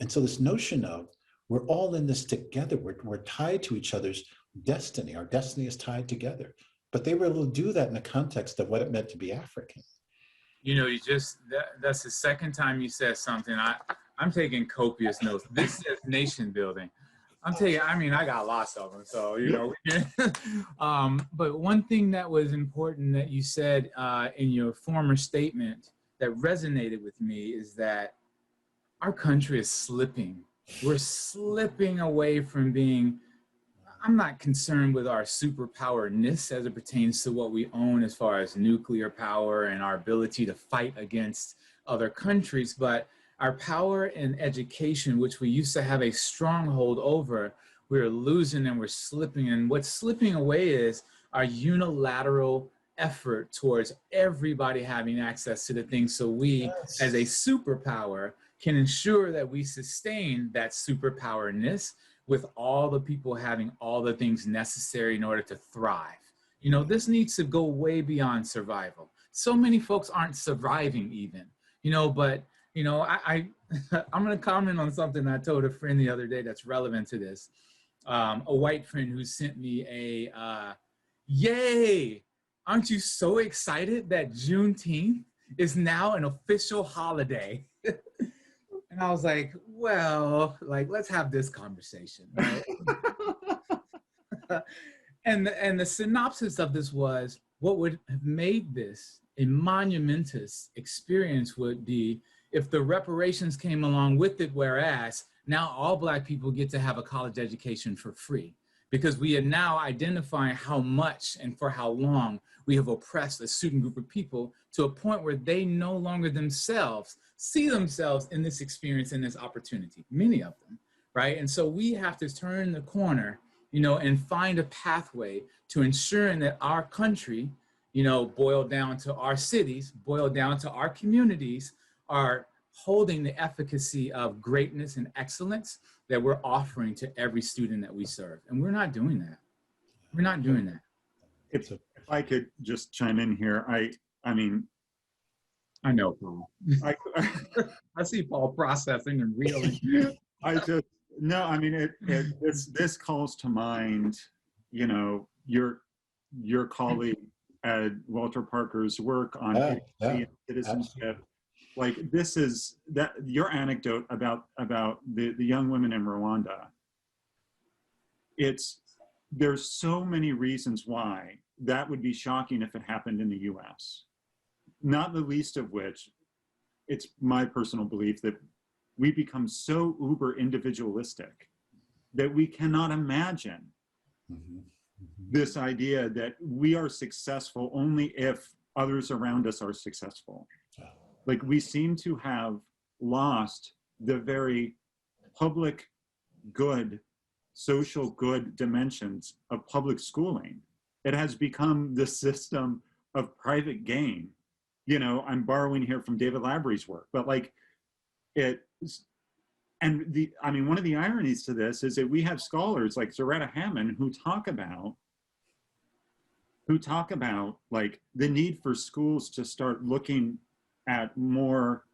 And so this notion of we're all in this together. We're tied to each other's destiny. Our destiny is tied together. But they were able to do that in the context of what it meant to be African. You know, that's the second time you said something. I'm taking copious notes. This is nation building. I got lots of them. So, you know, but one thing that was important that you said in your former statement that resonated with me is that our country is slipping. We're slipping away from being, I'm not concerned with our superpower-ness as it pertains to what we own as far as nuclear power and our ability to fight against other countries, but our power in education, which we used to have a stronghold over, we're losing and we're slipping. And what's slipping away is our unilateral effort towards everybody having access to the things so we, as a superpower, can ensure that we sustain that superpower-ness with all the people having all the things necessary in order to thrive. You know, this needs to go way beyond survival. So many folks aren't surviving even, you know, but, you know, I'm going to comment on something I told a friend the other day that's relevant to this. A white friend who sent me yay, aren't you so excited that Juneteenth is now an official holiday? And I was like, well, let's have this conversation, right? and the synopsis of this was, what would have made this a monumentous experience would be if the reparations came along with it, whereas now all Black people get to have a college education for free, because we are now identifying how much and for how long we have oppressed a certain group of people to a point where they no longer themselves see themselves in this experience and this opportunity, many of them, right? And so we have to turn the corner, you know, and find a pathway to ensuring that our country, you know, boiled down to our cities, boiled down to our communities, are holding the efficacy of greatness and excellence that we're offering to every student that we serve. And we're not doing that. We're not doing that. If I could just chime in here, I mean, I know, Paul. I see Paul processing and reeling. This calls to mind, you know, your colleague Ed Walter Parker's work on citizenship. Like, this is that your anecdote about the young women in Rwanda. There's so many reasons why that would be shocking if it happened in the US. Not the least of which, it's my personal belief that we become so uber individualistic that we cannot imagine this idea that we are successful only if others around us are successful. Like, we seem to have lost the very public good, social good dimensions of public schooling. It has become the system of private gain. You know, I'm borrowing here from David Lavery's work, but one of the ironies to this is that we have scholars like Zaretta Hammond who talk about like the need for schools to start looking at more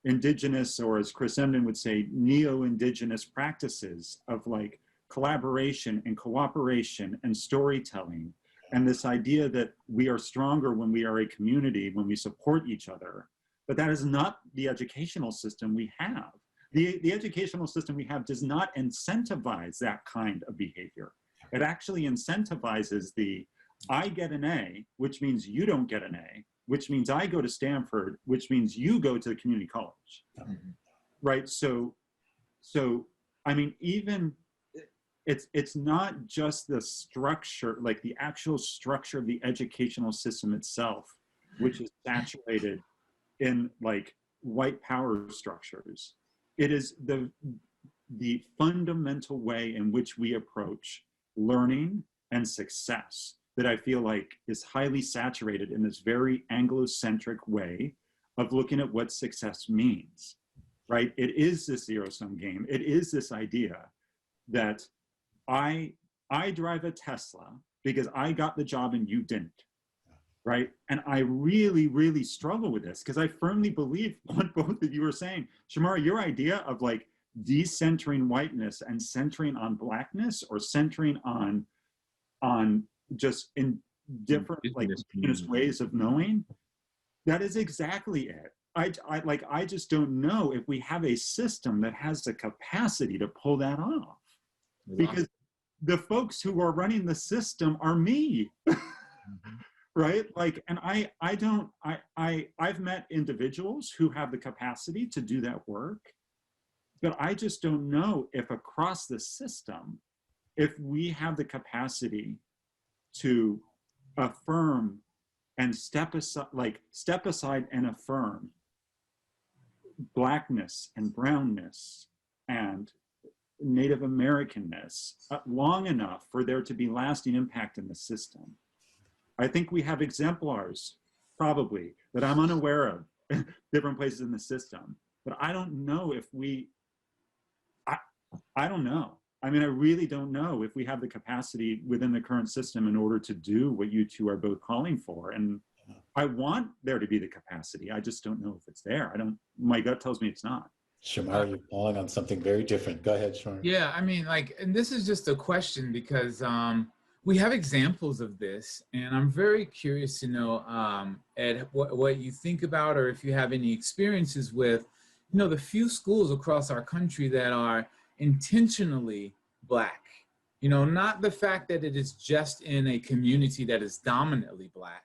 indigenous, or as Chris Emdin would say, neo-indigenous practices of like collaboration and cooperation and storytelling. And this idea that we are stronger when we are a community, when we support each other. But that is not the educational system we have. The educational system we have does not incentivize that kind of behavior. It actually incentivizes I get an A, which means you don't get an A, which means I go to Stanford, which means you go to the community college, right? So, I mean, even it's not just the structure, like the actual structure of the educational system itself, which is saturated in like white power structures. It is the fundamental way in which we approach learning and success that I feel like is highly saturated in this very Anglo-centric way of looking at what success means, right? It is this zero-sum game. It is this idea that I drive a Tesla because I got the job and you didn't, right? And I really, really struggle with this because I firmly believe what both of you are saying. Shomari, your idea of like decentering whiteness and centering on Blackness, or centering on just in different like ways of knowing. That is exactly it. I just don't know if we have a system that has the capacity to pull that off, because the folks who are running the system are me. Right? Like, and I've met individuals who have the capacity to do that work, but I just don't know if across the system, if we have the capacity to affirm and step aside and affirm Blackness and brownness and Native Americanness long enough for there to be lasting impact in the system. I think we have exemplars, probably, that I'm unaware of, different places in the system. But I don't know if I don't know. I mean, I really don't know if we have the capacity within the current system in order to do what you two are both calling for. And I want there to be the capacity. I just don't know if it's there. My gut tells me it's not. Shomari, you're calling on something very different. Go ahead, Shomari. Yeah, I mean, and this is just a question because we have examples of this, and I'm very curious to know, Ed, what you think about, or if you have any experiences with, the few schools across our country that are intentionally Black. Not the fact that it is just in a community that is dominantly Black,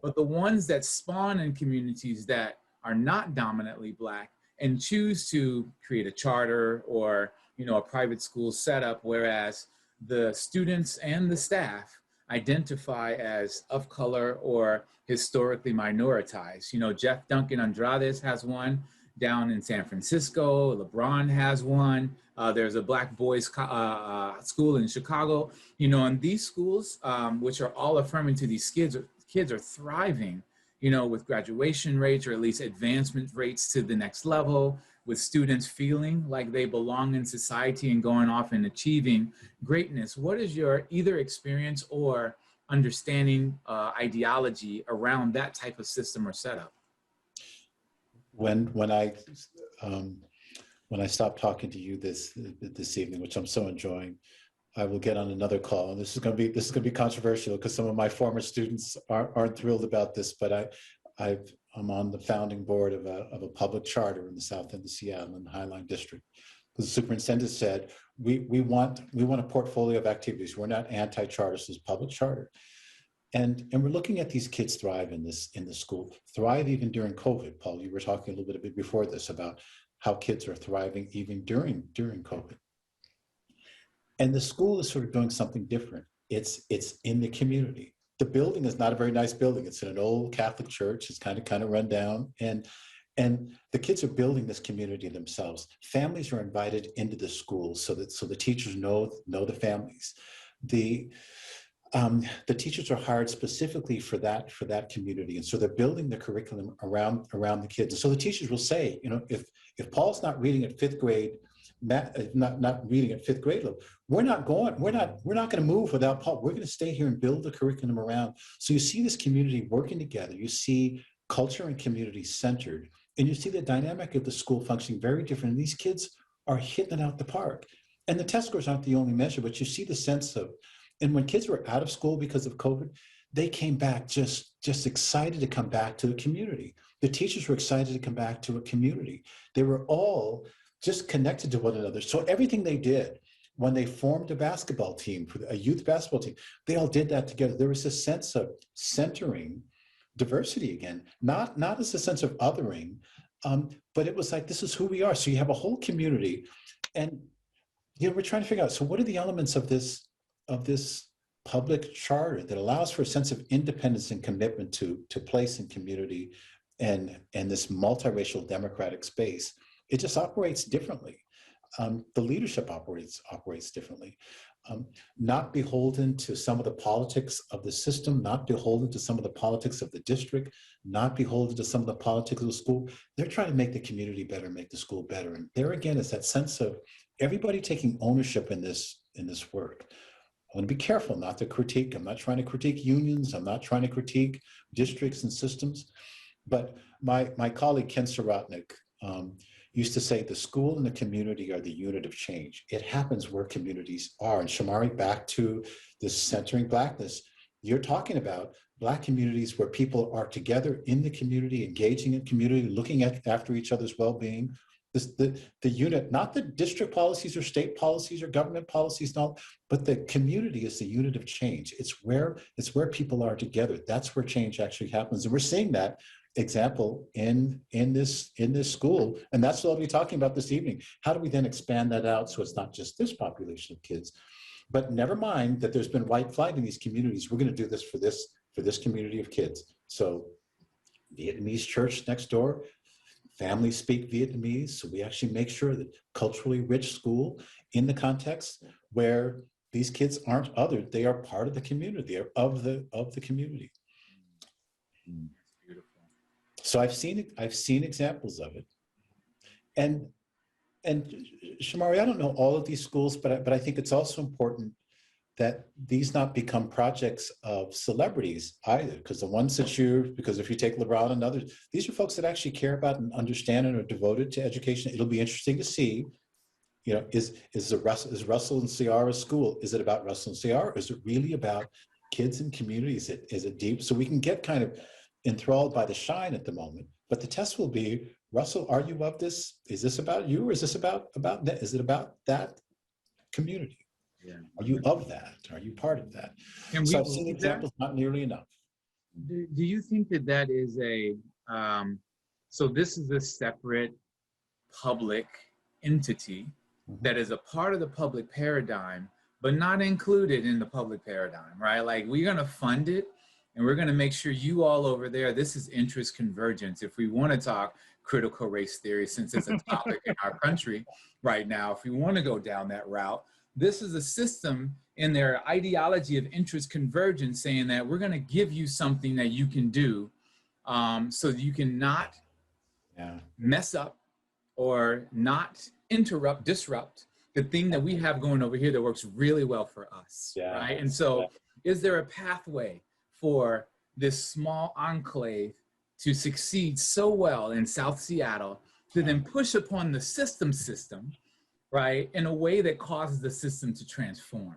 but the ones that spawn in communities that are not dominantly Black and choose to create a charter or, a private school setup, whereas the students and the staff identify as of color or historically minoritized. Jeff Duncan Andrades has one down in San Francisco. LeBron has one. There's a Black boys school in Chicago. And these schools, which are all affirming to these kids are thriving, with graduation rates, or at least advancement rates to the next level, with students feeling like they belong in society and going off and achieving greatness. What is your either experience or understanding ideology around that type of system or setup? When I stop talking to you this evening, which I'm so enjoying, I will get on another call, and this is going to be controversial because some of my former students aren't thrilled about this, but I'm on the founding board of a public charter in the south end of Seattle in the Highline District. The superintendent said we want a portfolio of activities. We're not anti-charter, this is public charter, and we're looking at these kids thrive in the school, thrive even during COVID. Paul, you were talking a little bit before this about how kids are thriving even during COVID. And the school is sort of doing something different. It's in the community. The building is not a very nice building. It's in an old Catholic church. It's kind of run down. And the kids are building this community themselves. Families are invited into the school so the teachers know the families. The teachers are hired specifically for that community. And so they're building the curriculum around the kids. And so the teachers will say, if Paul's not reading at fifth grade, not reading at fifth grade level, we're not going to move without Paul. We're going to stay here and build the curriculum around. So you see this community working together. You see culture and community centered, and you see the dynamic of the school functioning very different. And these kids are hitting it out the park. And the test scores aren't the only measure, but you see the sense of, and when kids were out of school because of COVID, they came back just excited to come back to the community. The teachers were excited to come back to a community. They were all just connected to one another. So everything they did when they formed a basketball team, a youth basketball team, they all did that together. There was a sense of centering diversity again, not as a sense of othering, but it was like, this is who we are. So you have a whole community, and we're trying to figure out, so what are the elements of this public charter that allows for a sense of independence and commitment to place and community and this multiracial democratic space? It just operates differently. The leadership operates differently. Not beholden to some of the politics of the system, not beholden to some of the politics of the district, not beholden to some of the politics of the school. They're trying to make the community better, make the school better. And there again is that sense of everybody taking ownership in this work. I want to be careful not to critique. I'm not trying to critique unions. I'm not trying to critique districts and systems. But my colleague Ken Sorotnick used to say the school and the community are the unit of change. It happens where communities are. And Shomari, back to this centering Blackness, you're talking about Black communities where people are together in the community, engaging in community, looking after each other's well-being. The unit, not the district policies or state policies or government policies, but the community is the unit of change. It's where people are together. That's where change actually happens. And we're seeing that example in this school. And that's what I'll be talking about this evening. How do we then expand that out so it's not just this population of kids? But never mind that there's been white flight in these communities. We're going to do this for this community of kids. So Vietnamese church next door, families speak Vietnamese. So we actually make sure that culturally rich school in the context where these kids aren't othered, they are part of the community, they're of the community. Beautiful. So I've seen examples of it. And Shomari, I don't know all of these schools, but I think it's also important that these not become projects of celebrities either, because if you take LeBron and others, these are folks that actually care about and understand and are devoted to education. It'll be interesting to see, is Russell and Ciara's school, is it about Russell and Ciara? Or is it really about kids and communities? Is it deep? So we can get kind of enthralled by the shine at the moment, but the test will be, Russell, are you of this? Is this about you, or is this about that? Is it about that community? Yeah. Are you of that? Are you part of that? So I've seen examples, not nearly enough. Do you think that is so this is a separate public entity that is a part of the public paradigm, but not included in the public paradigm, right? Like, we're going to fund it, and we're going to make sure you all over there, this is interest convergence. If we want to talk critical race theory, since it's a topic in our country right now, if we want to go down that route, this is a system in their ideology of interest convergence saying that we're going to give you something that you can do so that you can not mess up or not disrupt the thing that we have going over here that works really well for us, right? And so is there a pathway for this small enclave to succeed so well in South Seattle to then push upon the system, right, in a way that causes the system to transform?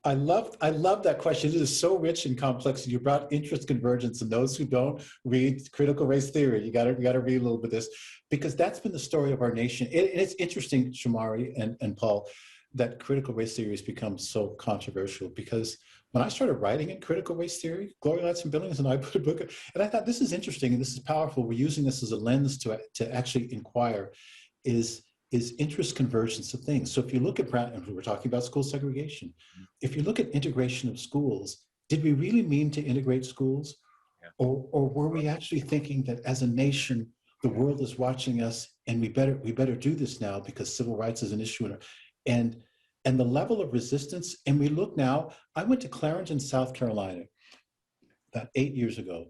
I love that question. It is so rich and complex. And you brought interest convergence, and those who don't read critical race theory, you got to read a little bit of this, because that's been the story of our nation. It's interesting, Shomari and Paul, that critical race theory has become so controversial, because when I started writing in critical race theory, Gloria Ladson-Billings and I put a book, and I thought, this is interesting and this is powerful. We're using this as a lens to actually inquire, is interest convergence of things. So if you look at, and we were talking about school segregation, if you look at integration of schools, did we really mean to integrate schools? Or were we actually thinking that as a nation, the world is watching us and we better do this now because civil rights is an issue? And the level of resistance, and we look now, I went to Clarendon, South Carolina about 8 years ago,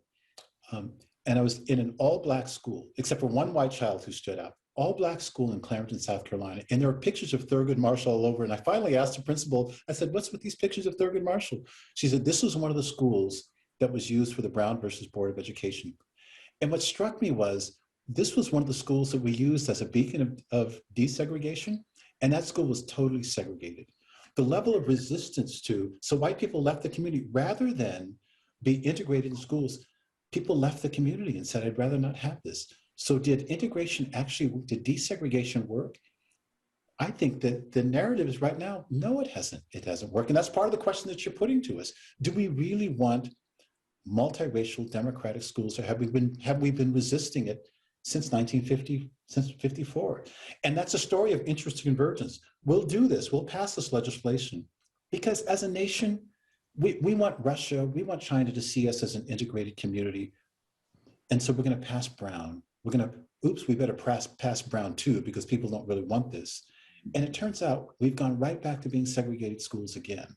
and I was in an all-Black school, except for one white child who stood out. All-Black school in Clarendon, South Carolina, and there were pictures of Thurgood Marshall all over. And I finally asked the principal, I said, what's with these pictures of Thurgood Marshall? She said, this was one of the schools that was used for the Brown versus Board of Education. And what struck me was, this was one of the schools that we used as a beacon of desegregation, and that school was totally segregated. The level of resistance so white people left the community, rather than be integrated in schools, people left the community and said, I'd rather not have this. So did desegregation work? I think that the narrative is right now, no, it hasn't worked. And that's part of the question that you're putting to us. Do we really want multiracial democratic schools, or have we been resisting it since 1954? And that's a story of interest convergence. We'll do this, we'll pass this legislation, because as a nation, we want Russia, we want China to see us as an integrated community. And so we're going to pass Brown. We better pass Brown too, because people don't really want this. And it turns out we've gone right back to being segregated schools again.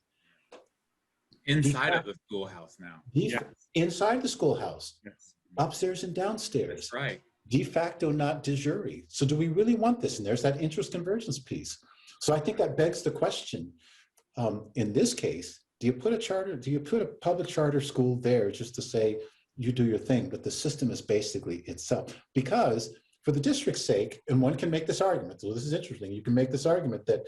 Inside of the schoolhouse now. Inside the schoolhouse. Yes. Upstairs and downstairs. That's right. De facto, not de jure. So do we really want this? And there's that interest convergence piece. So I think that begs the question, in this case, do you put a public charter school there just to say, you do your thing, but the system is basically itself? Because for the district's sake, and one can make this argument, so this is interesting, you can make this argument that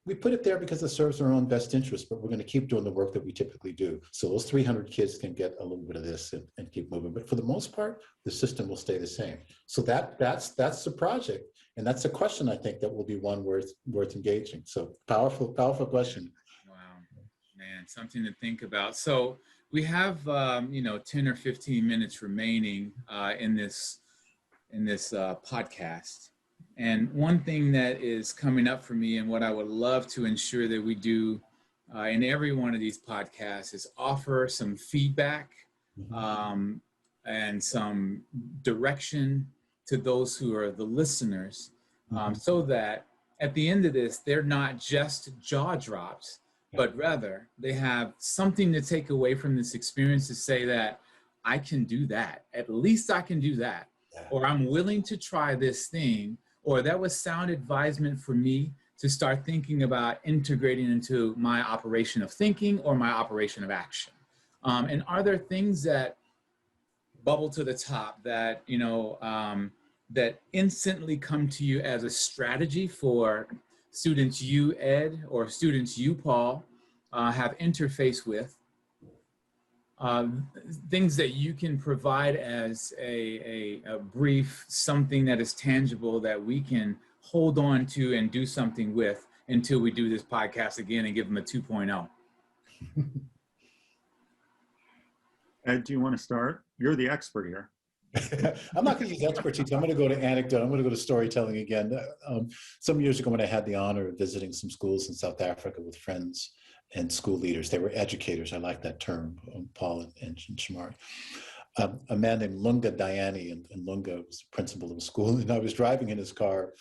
we put it there because it serves our own best interest, but we're going to keep doing the work that we typically do. So those 300 kids can get a little bit of this and keep moving. But for the most part, the system will stay the same. So that's the project. And that's a question, I think, that will be one worth engaging. So powerful question. Wow, man, something to think about. So we have, 10 or 15 minutes remaining in this podcast. And one thing that is coming up for me and what I would love to ensure that we do in every one of these podcasts is offer some feedback and some direction to those who are the listeners so that at the end of this, they're not just jaw drops, but rather they have something to take away from this experience to say that I can do that. At least I can do that. Or I'm willing to try this thing. Or that was sound advisement for me to start thinking about integrating into my operation of thinking or my operation of action. And are there things that bubble to the top that, that instantly come to you as a strategy for students you, Ed, or students you, Paul, have interface with? Things that you can provide as a brief, something that is tangible that we can hold on to and do something with until we do this podcast again and give them a 2.0. Ed, do you want to start? You're the expert here. I'm not going to use expertise. I'm going to go to anecdote. I'm going to go to storytelling again. Some years ago when I had the honor of visiting some schools in South Africa with friends and school leaders, they were educators. I like that term, Paul and Shomari. A man named Lunga Dayani, and Lunga was the principal of a school, and I was driving in his car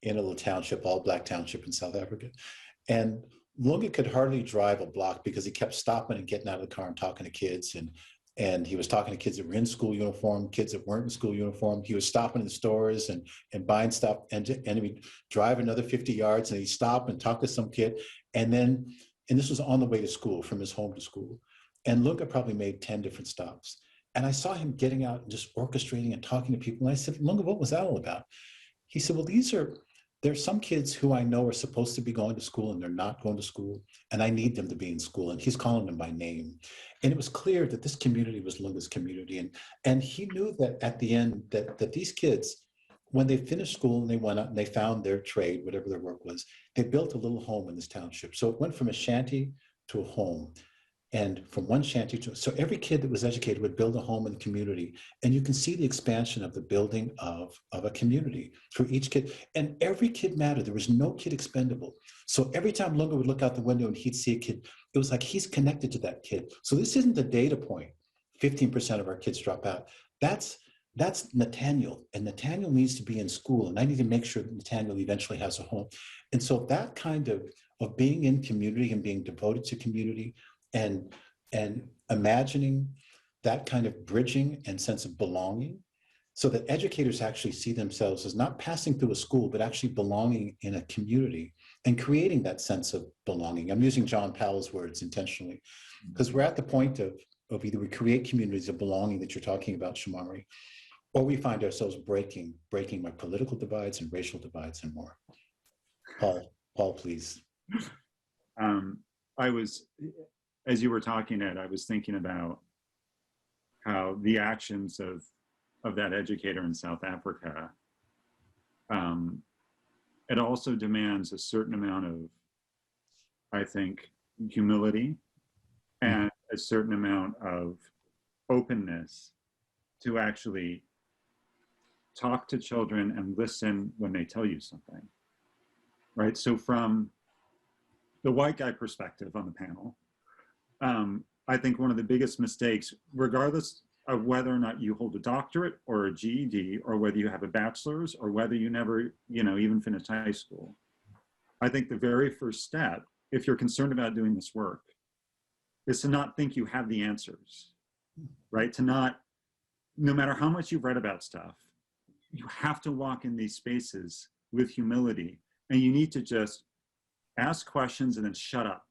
in a little township, all black township in South Africa. And Lunga could hardly drive a block because he kept stopping and getting out of the car and talking to kids. And he was talking to kids that were in school uniform, kids that weren't in school uniform. He was stopping in stores and buying stuff, and he'd drive another 50 yards and he'd stop and talk to some kid. And this was on the way to school, from his home to school. And Lunga probably made 10 different stops. And I saw him getting out and just orchestrating and talking to people. And I said, Lunga, what was that all about? He said, well, there's some kids who I know are supposed to be going to school and they're not going to school. And I need them to be in school. And he's calling them by name. And it was clear that this community was Lunga's community. And he knew that at the end that these kids, when they finished school and they went out and they found their trade, whatever their work was, they built a little home in this township. So it went from a shanty to a home, and from one shanty so every kid that was educated would build a home in the community. And you can see the expansion of the building of a community for each kid. And every kid mattered. There was no kid expendable. So every time Lunga would look out the window and he'd see a kid, it was like he's connected to that kid. So this isn't the data point. 15% of our kids drop out. That's Nathaniel, and Nathaniel needs to be in school, and I need to make sure that Nathaniel eventually has a home. And so that kind of being in community and being devoted to community and imagining that kind of bridging and sense of belonging, so that educators actually see themselves as not passing through a school, but actually belonging in a community and creating that sense of belonging. I'm using John Powell's words intentionally, because we're at the point of either we create communities of belonging that you're talking about, Shomari, or we find ourselves breaking my political divides and racial divides and more. Paul, please. I was, as you were talking, Ed, I was thinking about how the actions of that educator in South Africa, it also demands a certain amount of, I think, humility and a certain amount of openness to actually talk to children and listen when they tell you something, right? So from the white guy perspective on the panel, I think one of the biggest mistakes, regardless of whether or not you hold a doctorate or a GED, or whether you have a bachelor's, or whether you never, even finished high school, I think the very first step, if you're concerned about doing this work, is to not think you have the answers, right? To not, no matter how much you've read about stuff, you have to walk in these spaces with humility, and you need to just ask questions and then shut up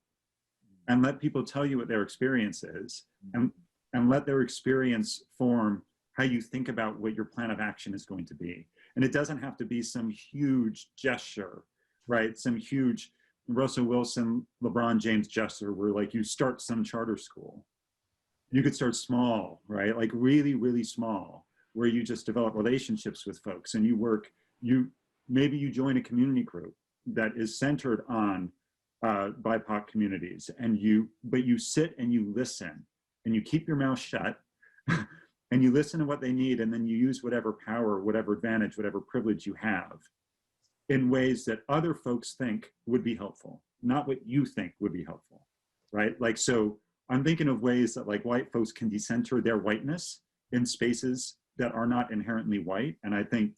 and let people tell you what their experience is, and let their experience form how you think about what your plan of action is going to be. And it doesn't have to be some huge gesture, right? Some huge Russell Wilson, LeBron James gesture where like you start some charter school. You could start small, right? Like really, really small, where you just develop relationships with folks and maybe you join a community group that is centered on BIPOC communities, but you sit and you listen and you keep your mouth shut and you listen to what they need, and then you use whatever power, whatever advantage, whatever privilege you have in ways that other folks think would be helpful, not what you think would be helpful, right? Like, so I'm thinking of ways that like white folks can decenter their whiteness in spaces that are not inherently white. And I think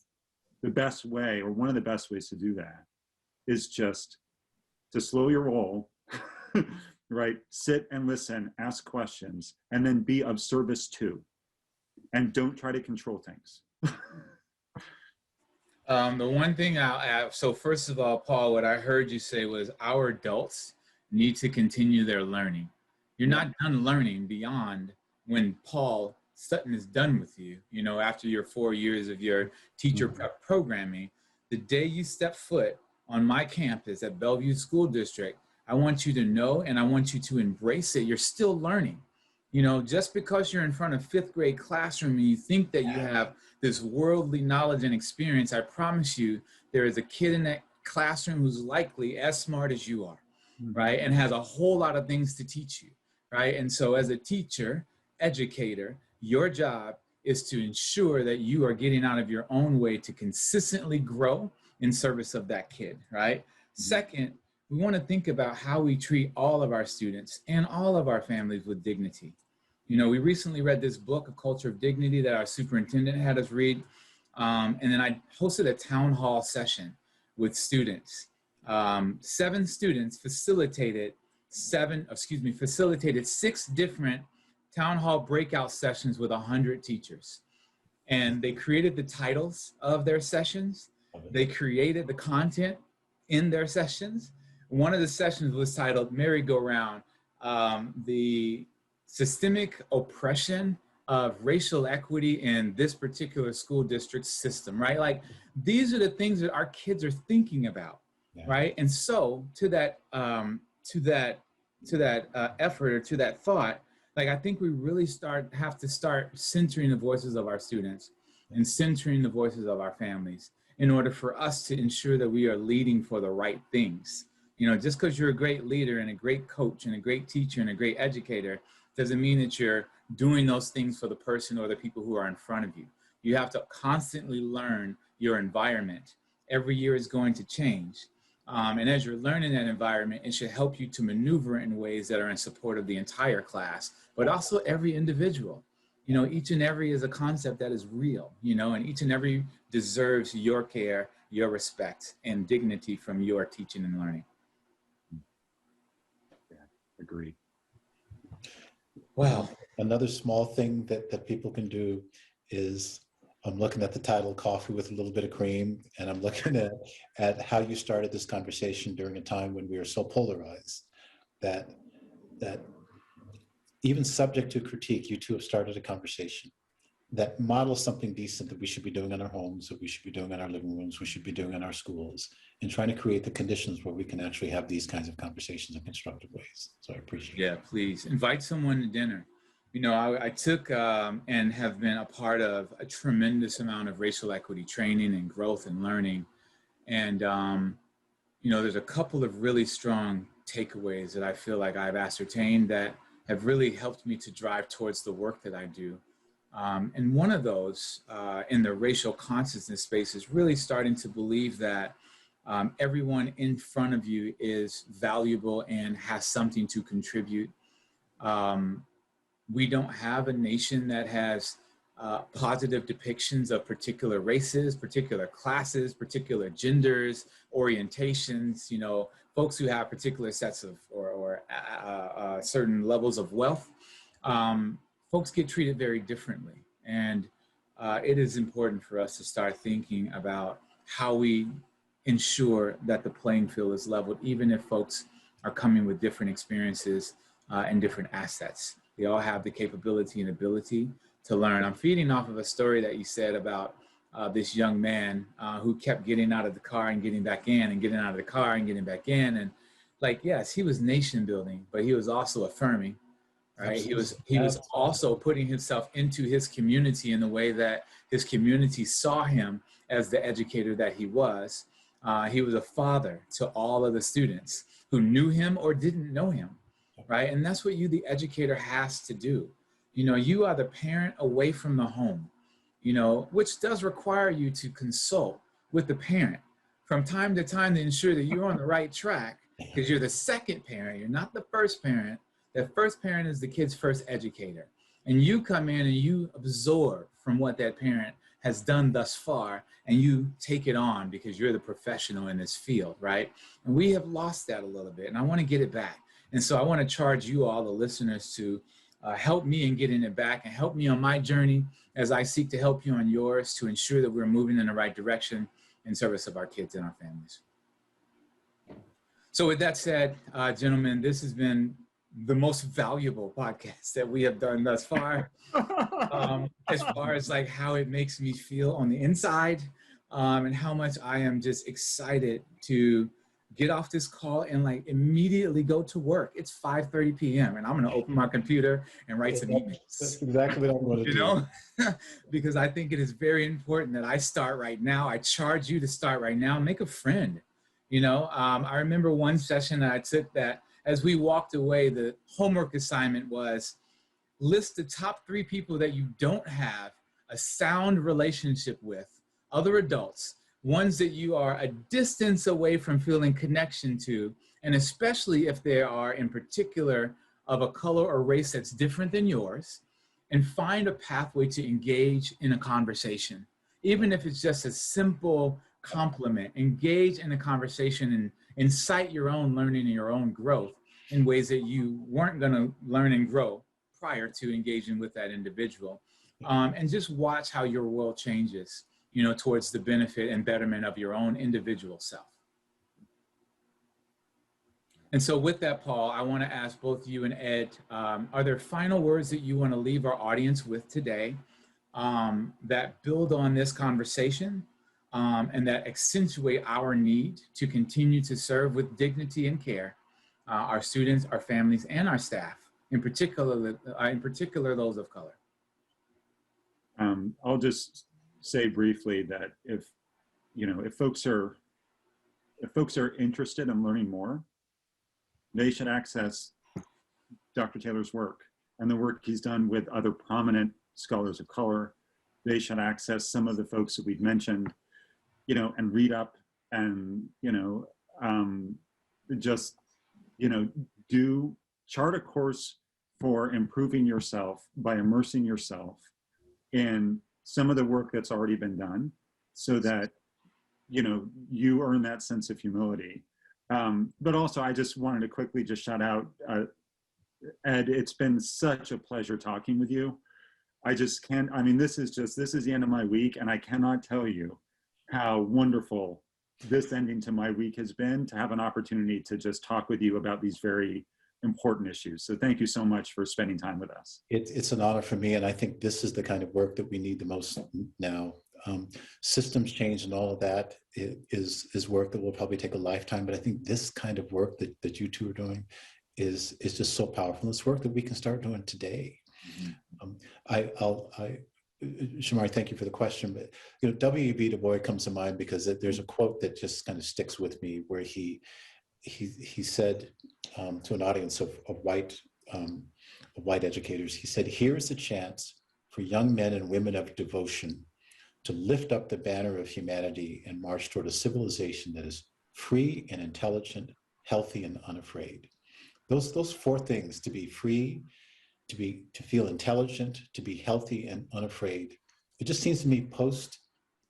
the best way, or one of the best ways to do that, is just to slow your roll, right? Sit and listen, ask questions, and then be of service too. And don't try to control things. The one thing I'll add, so first of all, Paul, what I heard you say was our adults need to continue their learning. You're not done learning beyond when Paul Sutton is done with you, you know, after your 4 years of your teacher prep programming. The day you step foot on my campus at Bellevue School District, I want you to know and I want you to embrace it. You're still learning. You know, just because you're in front of fifth grade classroom and you think that you have this worldly knowledge and experience, I promise you there is a kid in that classroom who's likely as smart as you are, right? And has a whole lot of things to teach you, right? And so as a teacher, educator, your job is to ensure that you are getting out of your own way to consistently grow in service of that kid, right? Second, we want to think about how we treat all of our students and all of our families with dignity. You know, we recently read this book, A Culture of Dignity, that our superintendent had us read. And then I hosted a town hall session with students. 7 students facilitated 6 different town hall breakout sessions with 100 teachers. And they created the titles of their sessions. They created the content in their sessions. One of the sessions was titled Merry-Go-Round, the systemic oppression of racial equity in this particular school district system, right? Like, these are the things that our kids are thinking about, right? And so to that effort, or to that thought, like, I think we really have to start centering the voices of our students and centering the voices of our families in order for us to ensure that we are leading for the right things. You know, just because you're a great leader and a great coach and a great teacher and a great educator doesn't mean that you're doing those things for the person or the people who are in front of you. You have to constantly learn your environment. Every year is going to change. And as you're learning that environment, it should help you to maneuver in ways that are in support of the entire class, but also every individual. You know, each and every is a concept that is real, you know, and each and every deserves your care, your respect, and dignity from your teaching and learning. Yeah, agreed. Well, another small thing that people can do is, I'm looking at the title, Coffee with a Little Bit of Cream, and I'm looking at how you started this conversation during a time when we were so polarized that even subject to critique, you two have started a conversation that models something decent that we should be doing in our homes, that we should be doing in our living rooms, we should be doing in our schools, and trying to create the conditions where we can actually have these kinds of conversations in constructive ways. So I appreciate it. Yeah, please invite someone to dinner. You know, I took and have been a part of a tremendous amount of racial equity training and growth and learning. And, you know, there's a couple of really strong takeaways that I feel like I've ascertained that have really helped me to drive towards the work that I do. And one of those in the racial consciousness space is really starting to believe that everyone in front of you is valuable and has something to contribute. We don't have a nation that has positive depictions of particular races, particular classes, particular genders, orientations, you know, folks who have particular sets of or certain levels of wealth. Folks get treated very differently. And it is important for us to start thinking about how we ensure that the playing field is leveled, even if folks are coming with different experiences and different assets. They all have the capability and ability to learn. I'm feeding off of a story that you said about this young man who kept getting out of the car and getting back in and getting out of the car and getting back in. And like, yes, he was nation building, but he was also affirming, right? He was also putting himself into his community in the way that his community saw him as the educator that he was. He was a father to all of the students who knew him or didn't know him, right? And that's what you, the educator, has to do. You know, you are the parent away from the home, you know, which does require you to consult with the parent from time to time to ensure that you're on the right track, because you're the second parent, you're not the first parent. The first parent is the kid's first educator. And you come in and you absorb from what that parent has done thus far, and you take it on because you're the professional in this field, right? And we have lost that a little bit, and I want to get it back. And so I want to charge you all, the listeners, to help me in getting it back and help me on my journey as I seek to help you on yours to ensure that we're moving in the right direction in service of our kids and our families. So with that said, gentlemen, this has been the most valuable podcast that we have done thus far, as far as like how it makes me feel on the inside, and how much I am just excited to get off this call and like immediately go to work. It's 5:30 p.m. and I'm going to open my computer and write some emails. That's exactly what I'm going to do. You know, because I think it is very important that I start right now. I charge you to start right now. Make a friend. You know, I remember one session that I took that as we walked away, the homework assignment was list the top 3 people that you don't have a sound relationship with, other adults, ones that you are a distance away from feeling connection to, and especially if they are in particular of a color or race that's different than yours, and find a pathway to engage in a conversation. Even if it's just a simple compliment, engage in a conversation and incite your own learning and your own growth in ways that you weren't going to learn and grow prior to engaging with that individual. And just watch how your world changes, you know, towards the benefit and betterment of your own individual self. And so with that, Paul, I want to ask both you and Ed, are there final words that you want to leave our audience with today that build on this conversation and that accentuate our need to continue to serve with dignity and care our students, our families, and our staff, in particular those of color? I'll just say briefly that if folks are interested in learning more, they should access Dr. Taylor's work and the work he's done with other prominent scholars of color. They should access some of the folks that we've mentioned, you know, and read up and, chart a course for improving yourself by immersing yourself in some of the work that's already been done so that, you earn that sense of humility. But also, I just wanted to quickly just shout out, Ed, it's been such a pleasure talking with you. This is the end of my week, and I cannot tell you how wonderful this ending to my week has been to have an opportunity to just talk with you about these very important issues. So thank you so much for spending time with us. It's an honor for me, and I think this is the kind of work that we need the most now. Systems change and all of that is work that will probably take a lifetime, but I think this kind of work that you two are doing is just so powerful. It's work that we can start doing today. Shomari, thank you for the question, but W.E.B. Du Bois comes to mind because there's a quote that just kind of sticks with me where he said to an audience of white educators, he said, "Here's a chance for young men and women of devotion to lift up the banner of humanity and march toward a civilization that is free and intelligent, healthy and unafraid." Those 4 things: to be free, to feel intelligent, to be healthy and unafraid. It just seems to me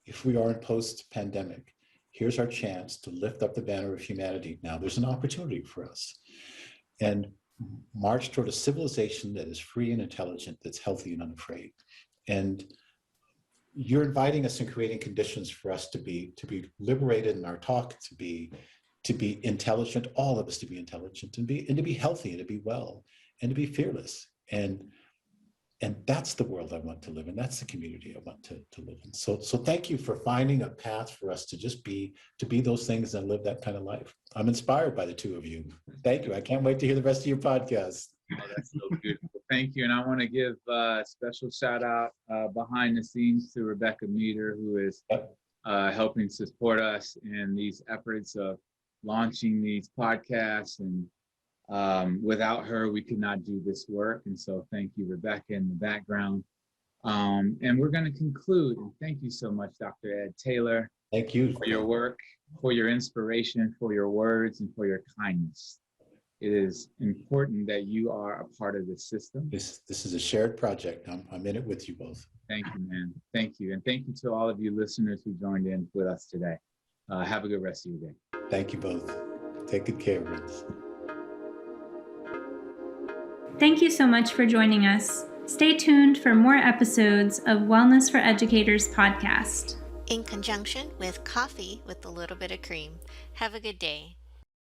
if we are in post-pandemic, here's our chance to lift up the banner of humanity. Now there's an opportunity for us and march toward a civilization that is free and intelligent, that's healthy and unafraid. And you're inviting us and creating conditions for us to be liberated in our talk, to be intelligent, all of us to be intelligent and to be healthy and to be well and to be fearless. And And that's the world I want to live in. That's the community I want to live in. So thank you for finding a path for us to just be those things and live that kind of life. I'm inspired by the two of you. Thank you. I can't wait to hear the rest of your podcast. Oh, that's so beautiful. Thank you. And I want to give a special shout out behind the scenes to Rebecca Meter, who is helping support us in these efforts of launching these podcasts. And without her, we could not do this work. And so thank you, Rebecca, in the background. And we're going to conclude. And thank you so much, Dr. Ed Taylor. Thank you for your work, for your inspiration, for your words, and for your kindness. It is important that you are a part of this system. This is a shared project. I'm in it with you both. Thank you, man. Thank you. And thank you to all of you listeners who joined in with us today. Have a good rest of your day. Thank you both. Take good care of us. Thank you so much for joining us. Stay tuned for more episodes of Wellness for Educators podcast. In conjunction with Coffee with a Little Bit of Cream. Have a good day.